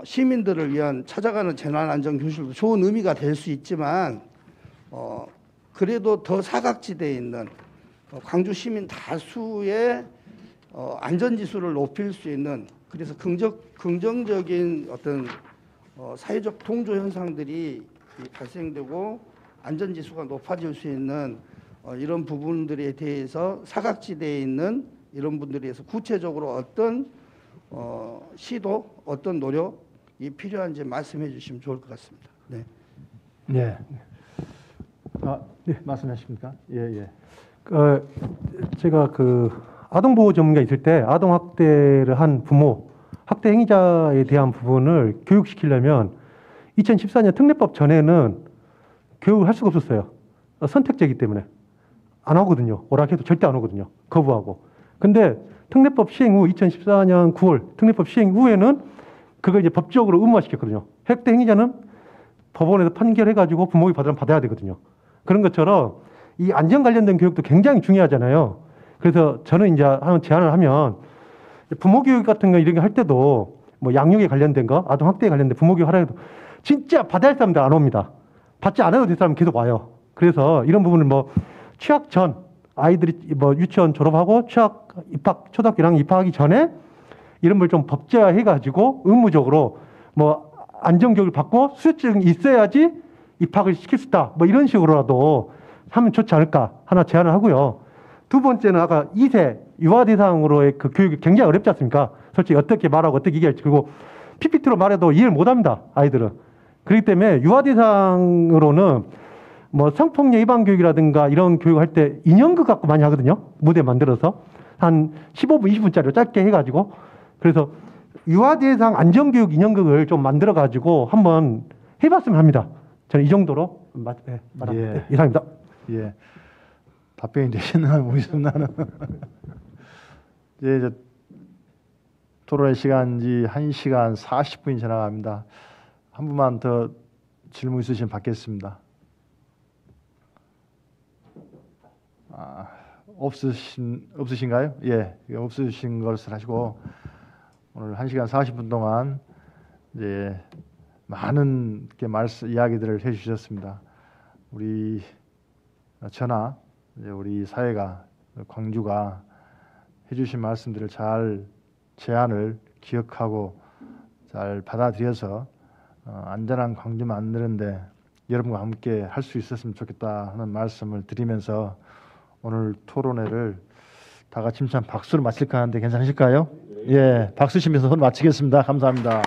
시민들을 위한 찾아가는 재난안전교실도 좋은 의미가 될 수 있지만 그래도 더 사각지대에 있는 광주 시민 다수의 안전지수를 높일 수 있는, 그래서 긍정적인 어떤 사회적 동조 현상들이 발생되고 안전지수가 높아질 수 있는 이런 부분들에 대해서 사각지대에 있는 이런 분들에 대해서 구체적으로 어떤 시도, 어떤 노력이 필요한지 말씀해 주시면 좋을 것 같습니다. 네. 네. 네, 말씀하십니까? 예. 제가 그 아동보호 전문가 있을 때 아동 학대를 한 부모, 학대 행위자에 대한 부분을 교육시키려면 2014년 특례법 전에는 교육을 할 수가 없었어요. 선택제이기 때문에 안 하거든요. 오락해도 절대 안 오거든요. 거부하고. 근데 특례법 시행 후 2014년 9월 특례법 시행 후에는 그걸 이제 법적으로 의무화시켰거든요. 학대 행위자는 법원에서 판결해가지고 부모가 받아야 되거든요. 그런 것처럼 이 안전 관련된 교육도 굉장히 중요하잖아요. 그래서 저는 이제 하는 제안을 하면 부모 교육 같은 거 이런 거 할 때도 뭐 양육에 관련된 거, 아동 학대에 관련된 부모 교육 하라 해도 진짜 받아야 할 사람들 안 옵니다. 받지 않아도 될 사람 계속 와요. 그래서 이런 부분을 뭐 취학 전 아이들이 뭐 유치원 졸업하고 취학 입학 초등학교 1학년 입학하기 전에 이런 걸 좀 법제화해 가지고 의무적으로 뭐 안전교육을 받고 수료증이 있어야지 입학을 시킬 수 있다. 뭐 이런 식으로라도 하면 좋지 않을까 하나 제안을 하고요. 두 번째는 아까 2세 유아 대상으로의 그 교육이 굉장히 어렵지 않습니까? 솔직히 어떻게 말하고 어떻게 얘기할지. 그리고 PPT로 말해도 이해를 못 합니다. 아이들은. 그렇기 때문에 유아 대상으로는 뭐 성폭력 예방 교육이라든가 이런 교육할 때 인형극 갖고 많이 하거든요. 무대 만들어서 한 15분, 20분짜리로 짧게 해가지고. 그래서 유아 대상 안전교육 인형극을 좀 만들어가지고 한번 해봤으면 합니다. 저는 이 정도로 말합니다. 이상입니다. 예. 답변이 되셨나 모르겠습니다. 나는. 이제 토론의 시간이 1시간 40분이 지나갑니다. 한 분만 더 질문 있으시면 받겠습니다. 없으신가요? 예, 없으신 것을 하시고 오늘 1시간 40분 동안 이제 많은 이야기들을 해주셨습니다. 우리 저나 이제 우리 사회가 광주가 해주신 말씀들을 잘 제안을 기억하고 잘 받아들여서 안전한 광주 만드는데 여러분과 함께 할 수 있었으면 좋겠다 하는 말씀을 드리면서 오늘 토론회를 다 같이 힘찬 박수로 마칠까 하는데 괜찮으실까요? 예, 박수 치면서 마치겠습니다. 감사합니다.